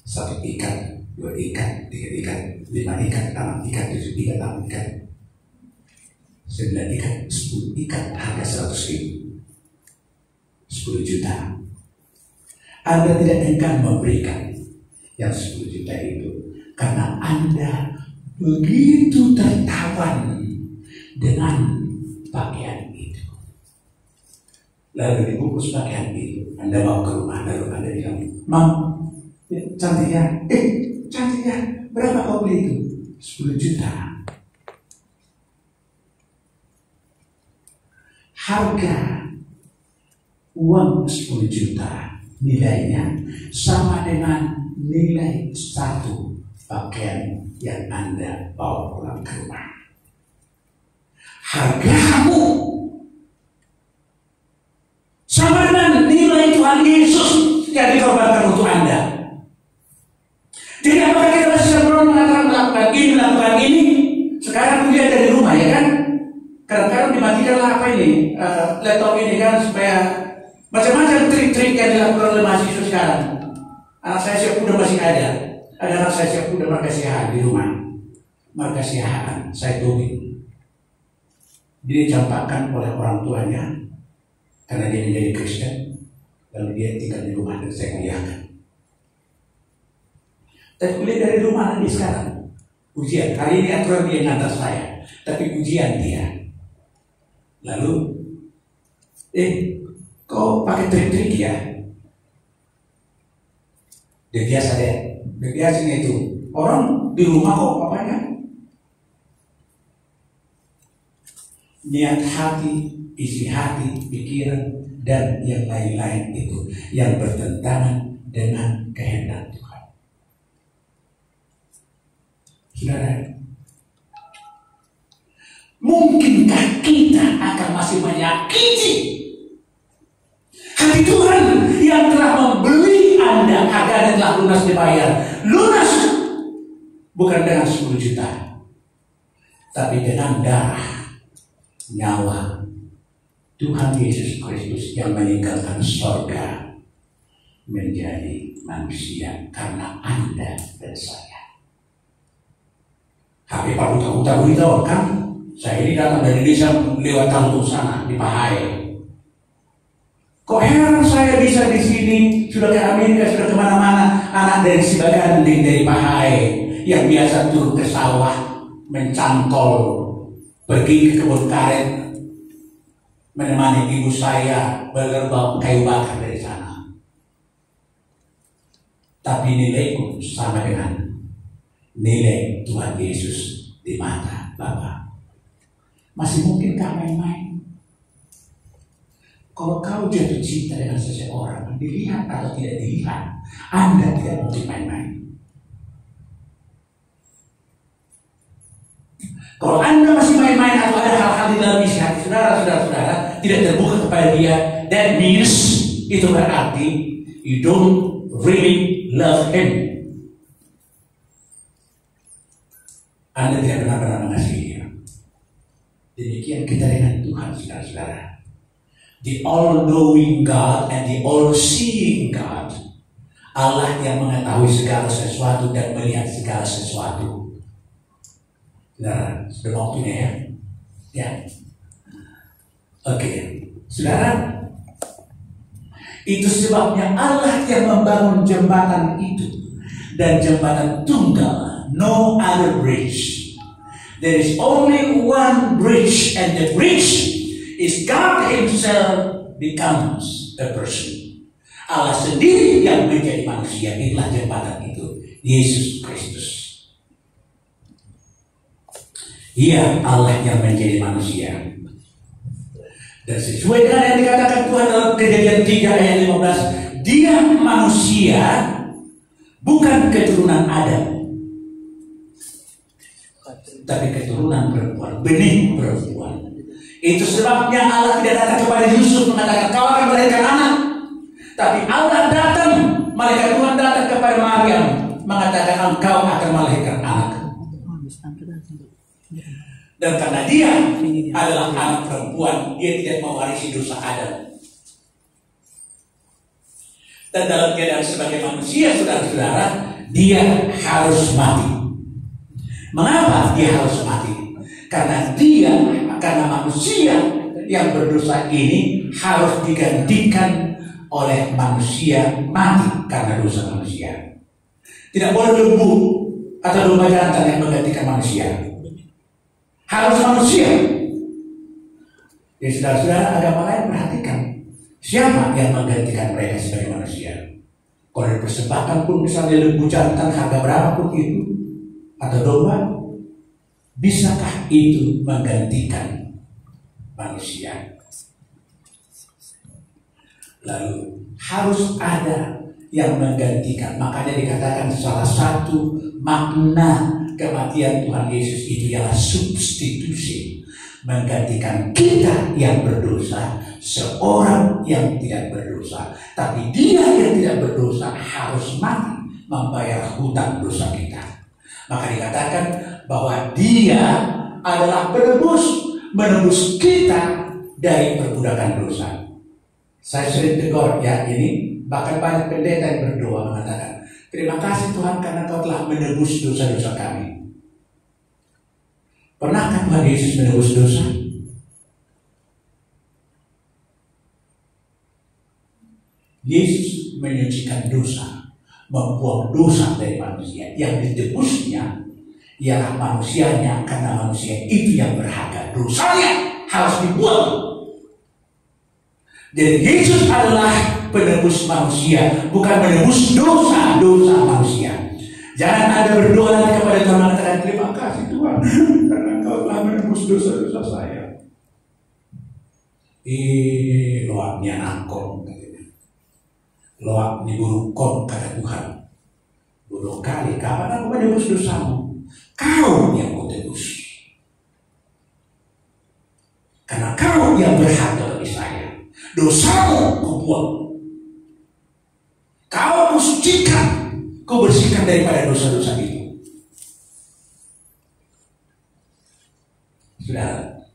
1 ikat, 2 ikat, 3 ikat, 5 ikat, 6 ikat, 7 ikat, 8 ikat, 9 ikat, 10 ikat, harga 100.000, 10 juta. Anda tidak akan memberikan yang 10 juta itu karena Anda begitu tertawan dengan pakaian itu. Lalu dibungkus pakaian itu, Anda bawa ke rumah, lalu Anda bilang, Mam, cantik ya? Cantik ya? Berapa kau beli itu? 10 juta. Harga uang 10 juta nilainya sama dengan nilai 1 pakaian yang Anda bawa pulang ke rumah. Hargamu sama dengan nilai Tuhan Yesus yang dikorbankan untuk Anda. Jadi apakah kita masih sembrono melakukan ini? Sekarang kuliah dari rumah, ya kan? Kadang-kadang dimatikanlah apa ini, laptop ini kan, supaya macam-macam trik-trik yang dilakukan oleh mahasiswa sekarang. Anak saya siap udah masih ada anak saya siap udah markasiahan di rumah, markasiahan saya tunggu. Dia dicampakkan oleh orang tuanya karena dia menjadi Kristen, lalu dia tinggal di rumah dan saya kuliahkan. Tapi kuliah dari rumah nanti sekarang ujian. Hari ini aturan dia ngantar saya, tapi ujian dia. Lalu, kau pakai trik-trik ya? Dia biasa deh, dia biasanya itu. Orang di rumah kok papanya niat hati, isi hati, pikiran, dan yang lain-lain itu yang bertentangan dengan kehendak Tuhan. Saudara, mungkinkah kita akan masih menyakiti hati Tuhan yang telah membeli Anda, harganya telah lunas dibayar? Lunas bukan dengan 10 juta, tapi dengan darah, nyawa Tuhan Yesus Kristus yang meninggalkan surga menjadi manusia karena Anda dan saya. HP Pak Uta beritahu kan, saya ini datang dari desa lewat kampung sana di Pahai. Kok heran saya bisa di sini, sudah ke Amerika, sudah kemana-mana, anak dari Sibaganding, dari Pahai, yang biasa turun ke sawah, mencantol, pergi ke kebun karet, menemani ibu saya bergerbang kayu bakar dari sana. Tapi nilaiku sama dengan nilai Tuhan Yesus di mata Bapa. Masih mungkinkah main-main? Kalau kau jatuh cinta dengan seseorang, dilihat atau tidak dilihat, Anda tidak mungkin main-main. Kalau Anda masih main-main atau ada hal-hal di dalam isi hati saudara-saudara tidak terbuka kepada dia, that means itu berarti you don't really love him. Anda tidak benar-benar mengasihi dia. Demikian kita dengan Tuhan, saudara-saudara. The all-knowing God and the all-seeing God. Allah yang mengetahui segala sesuatu dan melihat segala sesuatu. Saudara, sudah waktunya ya? Ya. Oke. Saudara, itu sebabnya Allah yang membangun jembatan itu. Dan jembatan tunggal, no other bridge. There is only one bridge, and the bridge is God Himself becomes a person. Allah sendiri yang menjadi manusia, inilah jembatan itu, Yesus Kristus. Ia Allah yang menjadi manusia. Dan sesuai dengan yang dikatakan Tuhan dalam Kejadian 3 ayat 15, dia manusia bukan keturunan Adam, tapi keturunan perempuan, benih perempuan. Itu sebabnya Allah tidak datang kepada Yusuf mengatakan kau akan melahirkan anak, tapi Allah datang, malaikat Tuhan datang kepada Maryam mengatakan engkau akan melahirkan anak. Dan karena dia adalah anak perempuan, dia tidak mewarisi dosa Adam. Dan dalam keadaan sebagai manusia, saudara-saudara, dia harus mati. Mengapa dia harus mati? Karena manusia yang berdosa ini harus digantikan oleh manusia mati karena dosa manusia. Tidak boleh lembu atau domba jantan yang menggantikan manusia. Harus manusia. Jadi saudara-saudara agama lain perhatikan siapa yang menggantikan mereka sebagai manusia. Kalau dipersembahkan pun misalnya lembu jantan harga berapapun itu atau domba, bisakah itu menggantikan manusia? Lalu harus ada yang menggantikan. Makanya dikatakan salah satu makna kematian Tuhan Yesus itu ialah substitusi, menggantikan kita yang berdosa seorang yang tidak berdosa. Tapi dia yang tidak berdosa harus mati membayar hutang dosa kita. Maka dikatakan bahwa dia adalah menebus kita dari perbudakan dosa. Saya sering tegur ya ini, bahkan banyak pendeta yang berdoa mengatakan, terima kasih Tuhan karena Kau telah menebus dosa-dosa kami. Pernahkah Tuhan Yesus menebus dosa? Yesus menyucikan dosa, membuang dosa dari manusia. Yang ditebusnya ialah manusianya, karena manusia itu yang berharga. Dosanya harus dibuang. Jadi Yesus adalah penebus manusia, bukan menebus dosa-dosa manusia. Jangan ada berdoa nanti kepada Tuhan mengatakan terima kasih Tuhan karena Kau telah menebus dosa-dosa saya. Loaknya nangkong, loak ni burukon kata Tuhan. Buruk kali, kapan aku menebus dosamu? Kau yang Kau tebus. Karena Kau yang berharga bagi saya. Dosamu Kau buang. Kau sucikan, Kau bersihkan daripada dosa-dosa itu. Saudara,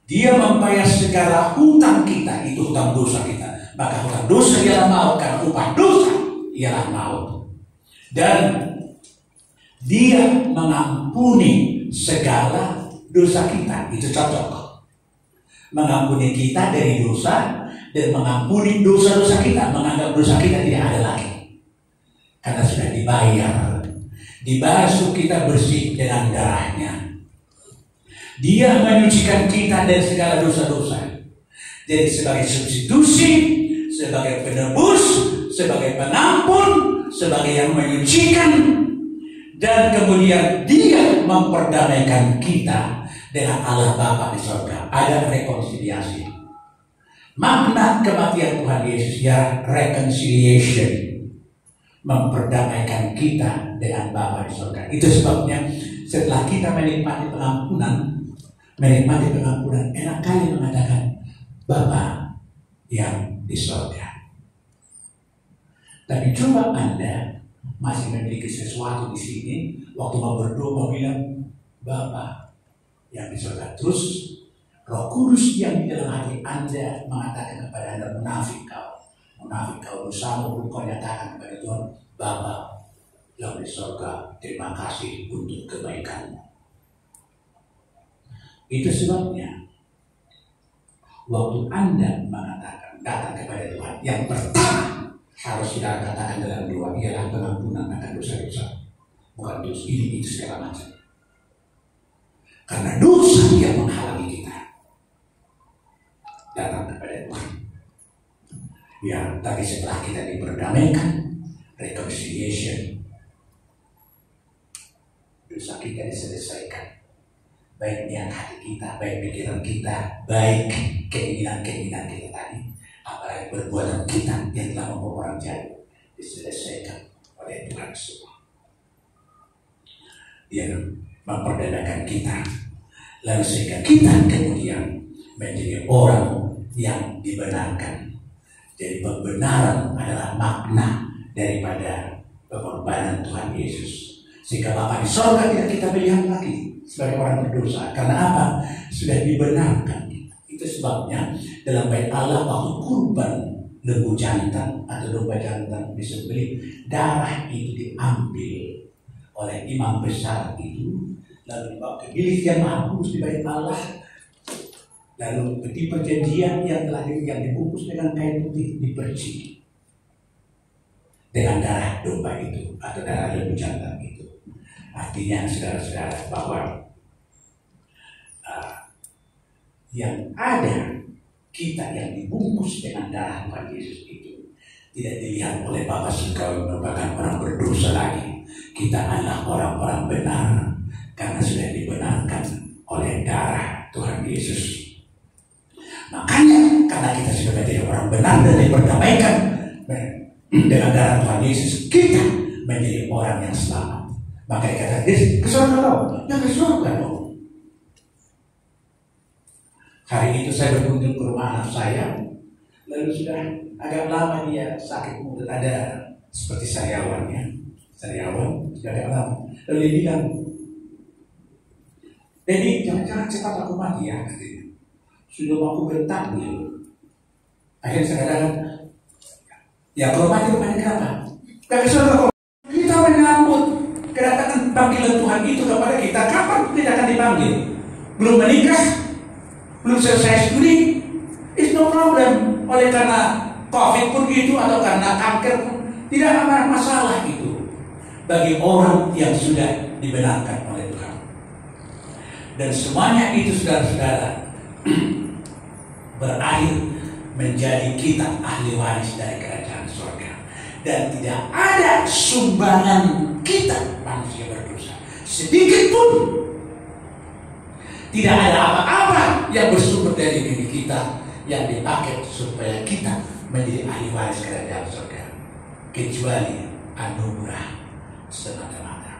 dia membayar segala hutang kita, itu hutang dosa kita. Maka hutang dosa ialah maut, karena upah dosa ialah maut. Dan Dia mengampuni segala dosa kita. Itu cocok. Mengampuni kita dari dosa dan mengampuni dosa-dosa kita, menganggap dosa kita tidak ada lagi. Karena sudah dibayar. Dibasuh kita bersih dengan darahnya. Dia menyucikan kita dari segala dosa-dosa. Jadi sebagai substitusi, sebagai penebus, sebagai pengampun, sebagai yang menyucikan, dan kemudian dia memperdamaikan kita dengan Allah Bapa di surga. Ada rekonsiliasi. Makna kematian Tuhan Yesus ya reconciliation. Memperdamaikan kita dengan Bapa di surga. Itu sebabnya setelah kita menikmati pengampunan, enak kali mengatakan Bapa yang di surga. Tapi coba Anda masih memiliki sesuatu di sini, waktu mau berdoa bilang Bapa yang di surga. Terus Roh Kudus yang di dalam hati Anda mengatakan kepada Anda, munafik kau dosamu, kau nyatakan kepada Tuhan, Bapa yang di surga, terima kasih untuk kebaikanmu. Itu sebabnya waktu Anda mengatakan datang kepada Tuhan, yang pertama harus kita katakan dalam doa ialah pengampunan akan dosa-dosa, bukan dosa ini itu segala macam. Karena dosa yang menghalangi kita datang kepada Tuhan. Ya, tapi setelah kita diperdamaikan, reconciliation, dosa kita diselesaikan. Baik niat hati kita, baik pikiran kita, baik keinginan-keinginan kita tadi, apalagi perbuatan kita yang telah membawa orang jauh, diselesaikan oleh Tuhan semua. Dia memperdamaikan kita, lalu sehingga kita kemudian menjadi orang yang dibenarkan. Jadi pembenaran adalah makna daripada pengorbanan Tuhan Yesus. Sehingga Bapa di surga tidak kita melihat lagi sebagai orang berdosa. Karena apa? Sudah dibenarkan. Itu sebabnya dalam bait Allah waktu kurban lembu jantan atau domba jantan disembelih, darah itu diambil oleh imam besar itu, lalu dibawa ke bilik yang maha kudus di bait Allah, lalu di perjanjian yang telah yang dibungkus dengan kain putih diperci dengan darah domba itu atau darah lembu jantan itu. Artinya saudara-saudara bahwa yang ada kita yang dibungkus dengan darah Tuhan Yesus itu tidak dilihat oleh Bapa Surgawi merupakan orang berdosa lagi. Kita adalah orang-orang benar karena sudah dibenarkan oleh darah Tuhan Yesus. Makanya karena kita sudah menjadi orang benar dan diperdamaikan dengan darah Tuhan Yesus, kita menjadi orang yang selamat. Makanya kata Yesus, ke surga loh, ya ke surga loh. Hari itu saya berkunjung ke rumah anak saya, lalu sudah agak lama dia sakit mulut, ada seperti sariawan sudah agak lama. Lalu dia bilang, Dedi, jangan cepat aku mati ya, katanya. Sudah mau aku bentak gitu. Akhirnya saya katakan, ya kalau mati kenapa? Gak bisa kita menyambut kedatangan panggilan Tuhan itu kepada kita. Kapan tidak akan dipanggil? Belum menikah, belum selesai studi, it's no problem. Oleh karena COVID pun gitu atau karena kanker pun tidak ada masalah itu bagi orang yang sudah dibenarkan oleh Tuhan. Dan semuanya itu saudara-saudara berakhir menjadi kita ahli waris dari kerajaan surga. Dan tidak ada sumbangan kita manusia berdosa sedikit pun. Tidak ada apa-apa yang bersumber dari diri kita yang dipakai supaya kita menjadi ahli waris kerajaan surga, kecuali anugerah semata-mata.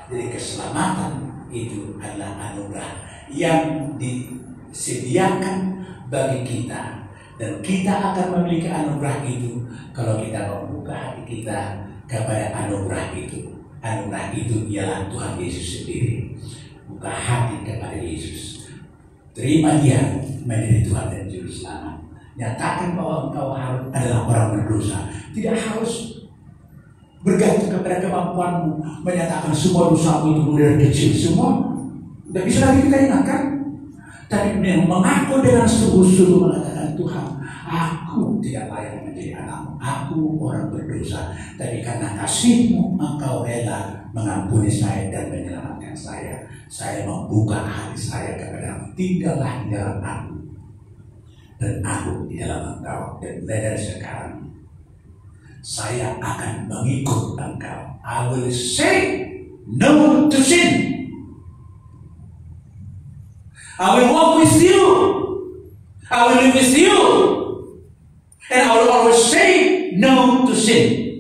Jadi keselamatan itu adalah anugerah yang disediakan bagi kita, dan kita akan memiliki anugerah itu kalau kita membuka hati kita kepada anugerah itu. Anugerah itu ialah Tuhan Yesus sendiri. Buka hati kepada Yesus, terima Dia menjadi Tuhan dan Juru Selamat. Nyatakan bahwa engkau adalah orang berdosa. Tidak harus bergantung kepada kemampuanmu menyatakan semua dosamu itu mulai dari kecil semua. Tidak bisa lagi kita ingatkan. Tapi mengaku dengan sungguh-sungguh mengatakan, Tuhan, aku tidak layak menjadi anakmu, aku orang berdosa. Tapi karena kasih-Mu, Engkau rela mengampuni saya dan menyelamatkan saya. Saya membuka hati saya kepada-Mu. Tinggallah di dalam aku, dan aku di dalam Engkau. Dan mulai dari sekarang, saya akan mengikut Engkau. I will say no to sin. I will walk with you. I will live with you. And I will always say no to sin.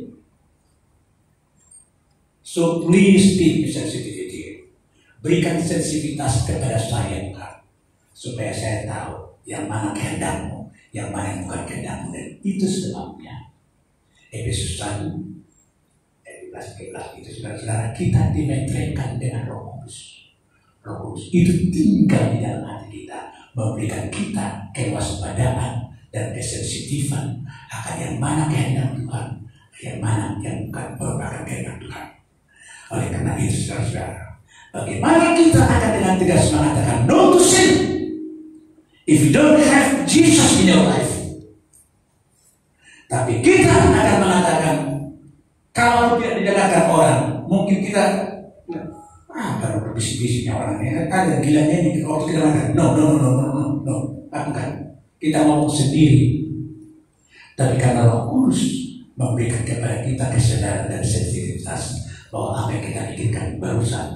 So please give me sensitivity. Berikan sensitivitas kepada saya, Tuhan. Supaya saya tahu yang mana kehendak-Mu, yang mana yang bukan kehendak-Mu. Dan itu sebabnya Efesus 1 ayat 12 itu, saudara-saudara, kita dimeteraikan dengan Roh Kudus. Roh Kudus itu tinggal di dalam hati kita, memberikan kita kewaspadaan dan kesensitifan akan yang mana kehendak Tuhan, yang mana yang bukan merupakan kehendak Tuhan. Oleh karena itu, saudara-saudara, bagaimana kita akan dengan tegas mengatakan no to sin if you don't have Jesus in your life? Tapi kita akan mengatakan, kalau tidak didengarkan orang, mungkin kita baru berbisik-bisiknya orang ini, ada gilanya ini, waktu kita makan, no, lakukan. Kita ngomong sendiri. Tapi karena Roh Kudus memberikan kepada kita kesadaran dan sensitivitas bahwa apa yang kita inginkan barusan,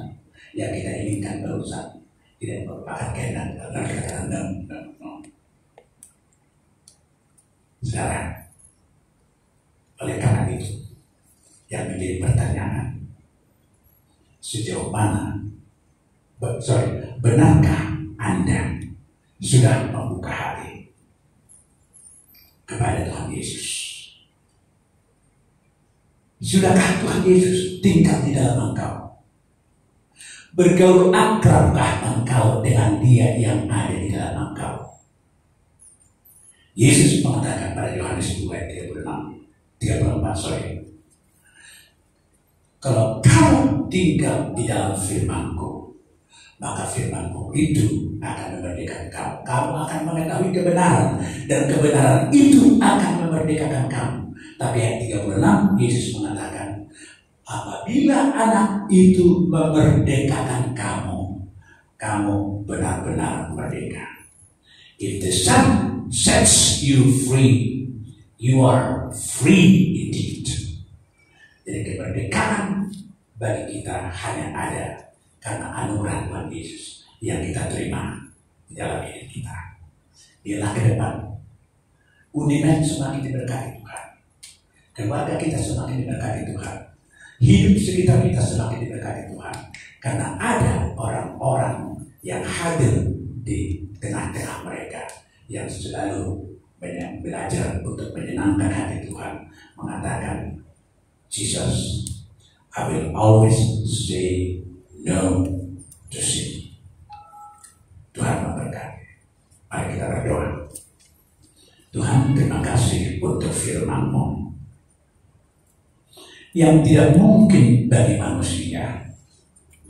yang kita inginkan barusan, tidak merupakan kehendak dan kata no. Sekarang, oleh karena itu, yang menjadi pertanyaan, sejauh mana, benarkah Anda sudah membuka hati kepada Tuhan Yesus? Sudahkah Tuhan Yesus tinggal di dalam engkau? Bergaul akrabkah engkau dengan Dia yang ada di dalam engkau? Yesus mengatakan pada Yohanes 2 ayat 34, kalau kamu tinggal di dalam firman-Ku, maka firman-Ku itu akan memerdekakan kamu. Kamu akan mengetahui kebenaran, dan kebenaran itu akan memerdekakan kamu. Tapi ayat 36, Yesus mengatakan, apabila anak itu memerdekakan kamu, kamu benar-benar merdeka. If the Son sets you free, you are free indeed. Jadi kemerdekaan bagi kita hanya ada karena anugerah Tuhan Yesus yang kita terima di dalam hidup kita. Biarlah ke depan Unimed semakin diberkati Tuhan, keluarga kita semakin diberkati Tuhan, hidup sekitar kita semakin diberkati Tuhan, karena ada orang-orang yang hadir di tengah-tengah mereka yang selalu belajar untuk menyenangkan hati Tuhan, mengatakan, Jesus, I will always say no to sin. Tuhan memberkati. Mari kita berdoa. Tuhan, terima kasih untuk firman-Mu yang tidak mungkin bagi manusia,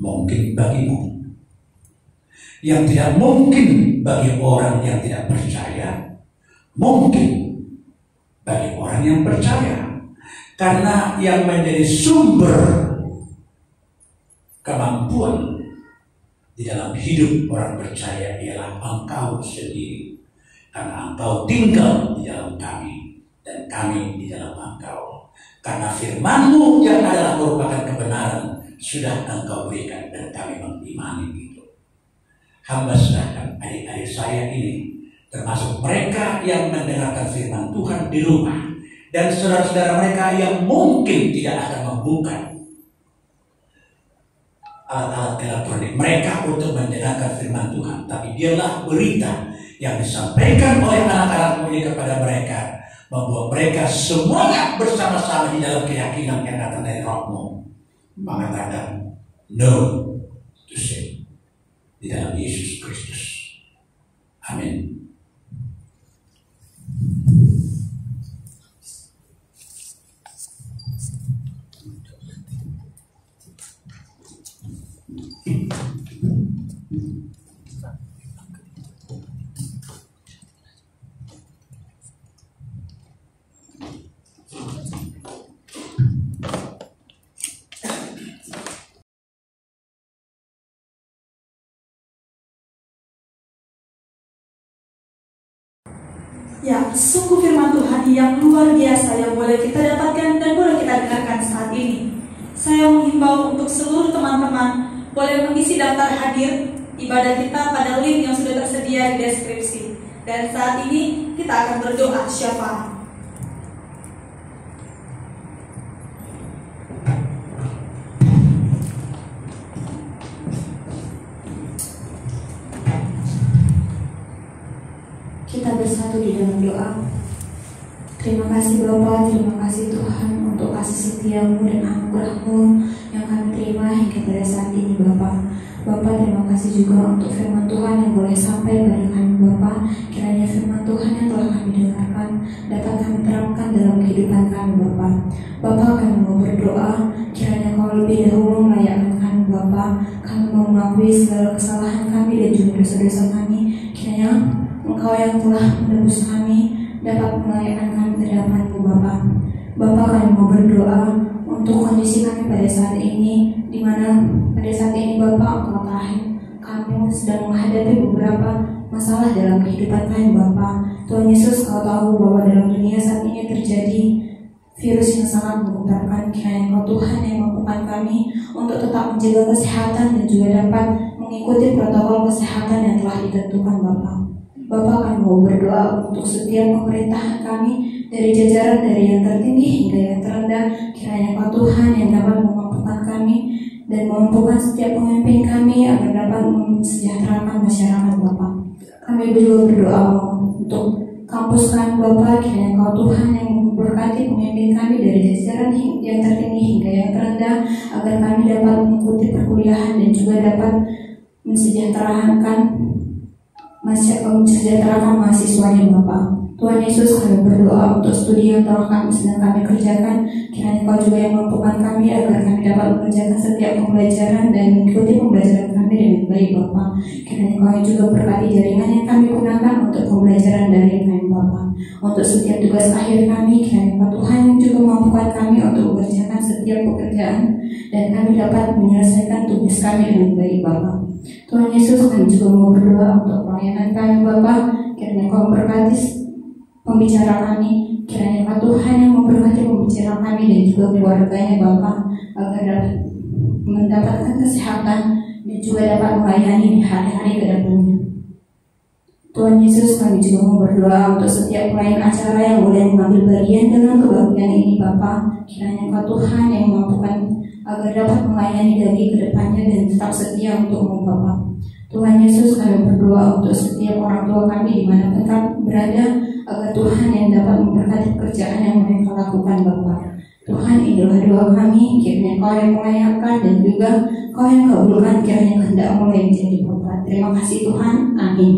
mungkin bagi-Mu. Yang tidak mungkin bagi orang yang tidak percaya, mungkin bagi orang yang percaya. Karena yang menjadi sumber kemampuan di dalam hidup orang percaya ialah Engkau sendiri. Karena Engkau tinggal di dalam kami, dan kami di dalam Engkau. Karena firman-Mu yang adalah merupakan kebenaran sudah Engkau berikan, dan kami mengimani itu. Hamba serahkan adik-adik saya ini, termasuk mereka yang mendengarkan firman Tuhan di rumah, dan saudara-saudara mereka yang mungkin tidak akan membuka alat-alat elektronik mereka untuk mendengarkan firman Tuhan. Tapi biarlah berita yang disampaikan oleh anak-anak-Mu ini kepada mereka membuat mereka semangat bersama-sama di dalam keyakinan yang datang dari Roh-Mu, mengatakan no to sin di dalam Yesus Kristus. Amin. Ya, sungguh firman Tuhan yang luar biasa yang boleh kita dapatkan dan boleh kita dengarkan saat ini. Saya menghimbau untuk seluruh teman-teman boleh mengisi daftar hadir ibadah kita pada link yang sudah tersedia di deskripsi. Dan saat ini kita akan berdoa syafaat. Kita bersatu di dalam doa. Terima kasih Bapa, terima kasih Tuhan untuk kasih setiamu dan anugerahmu yang kami terima hingga pada saat ini Bapa. Bapa, terima kasih juga untuk firman Tuhan yang boleh sampai pada kami Bapa. Kiranya firman Tuhan yang telah kami dengarkan dapat kami terapkan dalam kehidupan kami Bapa. Bapa, kami mau berdoa kiranya Kau lebih dahulu melayakkan kami Bapa. Kami mau mengakui segala kesalahan kami dan juga dosa-dosa kami. Kiranya Engkau yang telah menebus kami dapat melayakkan kami ke hadapan-Mu Bapa. Bapa, kami mau berdoa untuk kondisi kami pada saat ini, di mana pada saat ini Bapa Engkau kami sedang menghadapi beberapa masalah dalam kehidupan kami Bapa. Tuhan Yesus, Kau tahu bahwa dalam dunia saat ini terjadi virus yang sangat mengutarkan. Kiranya Engkau Tuhan yang mampukan kami untuk tetap menjaga kesehatan dan juga dapat mengikuti protokol kesehatan yang telah ditentukan Bapa. Bapa, kami mau berdoa untuk setiap pemerintahan kami dari jajaran dari yang tertinggi hingga yang terendah. Kiranya Kau Tuhan yang dapat memampukan kami dan memampukan setiap pemimpin kami agar dapat mensejahterakan masyarakat Bapa. Kami juga berdoa untuk kampus kami Bapa. Kiranya Kau Tuhan yang memberkati pemimpin kami dari jajaran yang tertinggi hingga yang terendah agar kami dapat mengikuti perkuliahan dan juga dapat mensejahterakan mahasiswanya Bapa. Tuhan Yesus, kami berdoa untuk studi yang telah kami sedang kami kerjakan. Kiranya Kau juga yang mampukan kami agar kami dapat mengerjakan setiap pembelajaran dan mengikuti pembelajaran kami dengan baik Bapa. Kiranya Kau juga berkati jaringan yang kami gunakan untuk pembelajaran dari kami Bapa. Untuk setiap tugas akhir kami, kiranya Kau Tuhan juga mampukan kami untuk mengerjakan setiap pekerjaan dan kami dapat menyelesaikan tugas kami dengan baik Bapa. Tuhan Yesus, kami juga mau berdoa untuk pelayanan kami Bapa. Kiranya Kau berkati pembicara kami, kiranya Kau Tuhan yang memberkati pembicara kami dan juga keluarganya Bapa, agar dapat mendapatkan kesehatan dan juga dapat melayani di hari-hari ke depannya. Tuhan Yesus, kami juga mau berdoa untuk setiap pelayan acara yang boleh mengambil bagian dalam kebaktian ini Bapa. Kiranya Kau Tuhan yang memampukan agar dapat melayani lagi ke depannya dan tetap setia untuk-Mu Bapa. Tuhan Yesus, kami berdoa untuk setiap orang tua kami dimanapun kami berada, agar Tuhan yang dapat memberkati pekerjaan yang mereka lakukan Bapa. Tuhan, inilah doa kami, kiranya Kau yang melayakkan dan juga Kau yang kabulkan kiranya kehendak-Mu yang jadi Bapa. Terima kasih Tuhan, amin.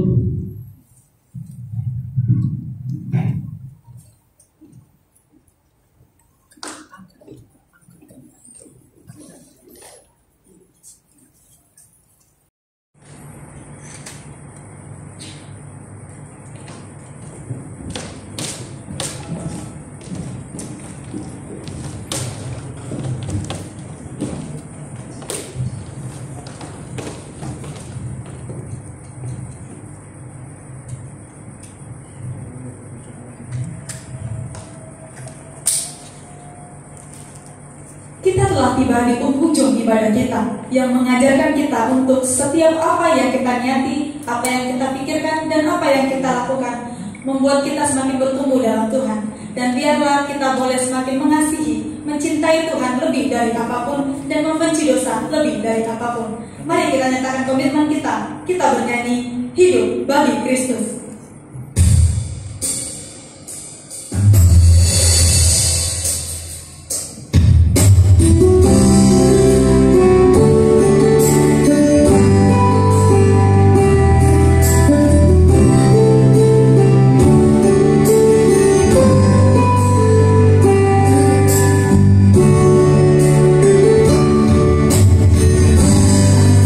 Kita telah tiba di penghujung ibadah kita yang mengajarkan kita untuk setiap apa yang kita niati, apa yang kita pikirkan, dan apa yang kita lakukan membuat kita semakin bertumbuh dalam Tuhan. Dan biarlah kita boleh semakin mengasihi, mencintai Tuhan lebih dari apapun dan membenci dosa lebih dari apapun. Mari kita nyatakan komitmen kita. Kita bernyanyi hidup bagi Kristus.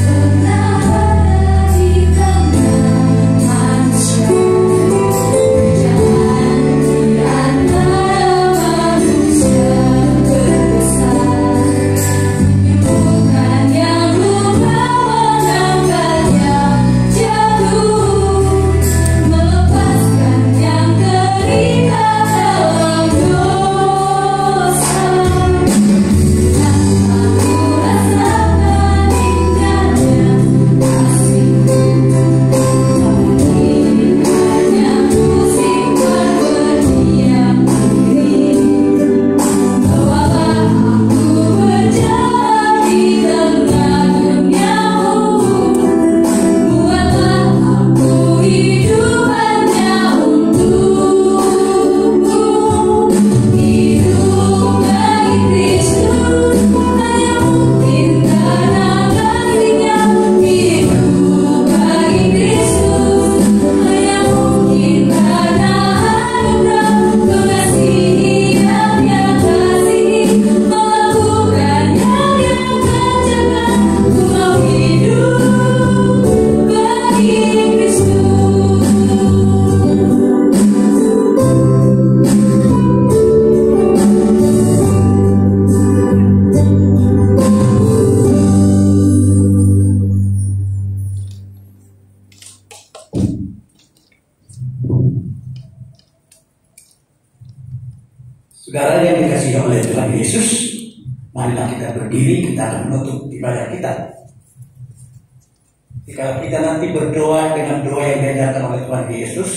Pernah ada Yesus, marilah kita berdiri, kita akan menutup ibadah kita. Jika kita nanti berdoa dengan doa yang diajarkan oleh Tuhan Yesus,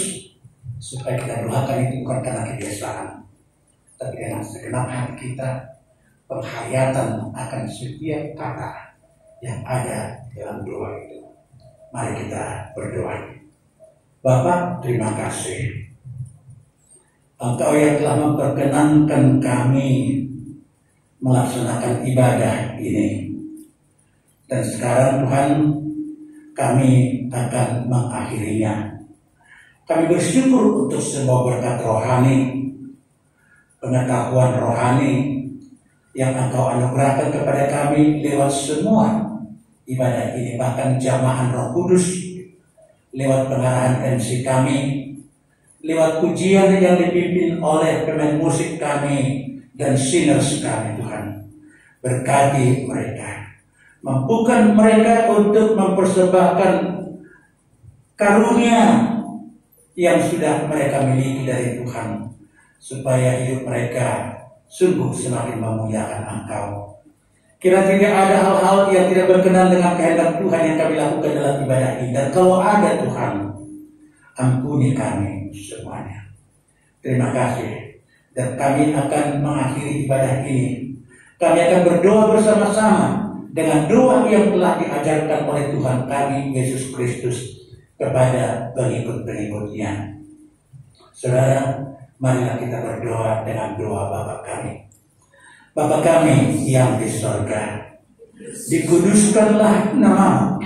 supaya kita doakan itu bukan karena kebiasaan, tapi dengan segenap hati kita, penghayatan akan setiap kata yang ada dalam doa itu. Mari kita berdoa. Bapa, terima kasih. Engkau yang telah memperkenankan kami melaksanakan ibadah ini. Dan sekarang Tuhan, kami akan mengakhirinya. Kami bersyukur untuk semua berkat rohani, pengetahuan rohani yang Engkau anugerahkan kepada kami lewat semua ibadah ini, bahkan jamahan Roh Kudus, lewat pengarahan MC kami, lewat pujian yang dipimpin oleh pemain musik kami dan singers kami. Tuhan, berkati mereka, mampukan mereka untuk mempersembahkan karunia yang sudah mereka miliki dari Tuhan, supaya hidup mereka sungguh semakin memuliakan Engkau. Kira tidak ada hal-hal yang tidak berkenan dengan kehendak Tuhan yang kami lakukan dalam ibadah ini. Dan kalau ada, Tuhan, ampuni kami semuanya. Terima kasih. Dan kami akan mengakhiri ibadah ini. Kami akan berdoa bersama-sama dengan doa yang telah diajarkan oleh Tuhan kami, Yesus Kristus, kepada pengikut-pengikutnya. Saudara, marilah kita berdoa dengan doa Bapa kami. Bapa kami yang di sorga, dikuduskanlah namamu,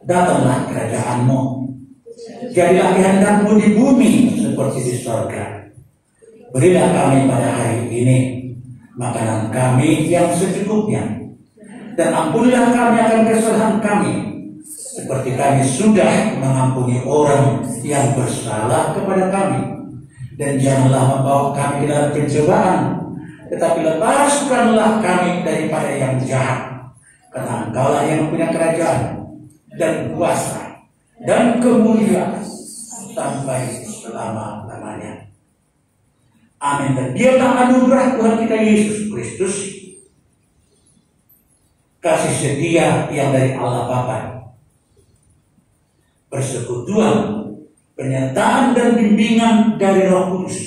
datanglah kerajaan-Mu, jadilah kehendak-Mu di bumi seperti di sorga. Berilah kami pada hari ini makanan kami yang secukupnya, dan ampunilah kami akan kesalahan kami, seperti kami sudah mengampuni orang yang bersalah kepada kami. Dan janganlah membawa kami ke dalam pencobaan, tetapi lepaskanlah kami daripada yang jahat. Karena Engkaulah yang punya kerajaan dan kuasa dan kemuliaan sampai selama-lamanya. Amin. Dan biarlah anugerah Tuhan kita Yesus Kristus, kasih setia yang dari Allah Bapa, persekutuan, penyertaan dan bimbingan dari Roh Kudus,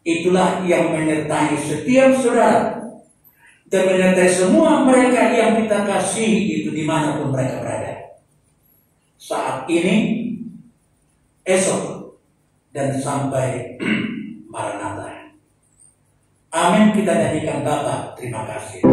itulah yang menyertai setiap saudara dan menyertai semua mereka yang kita kasihi itu dimanapun mereka berada, saat ini, esok, dan sampai Maranatha. Amin. Kita nyanyikan Bapa, terima kasih.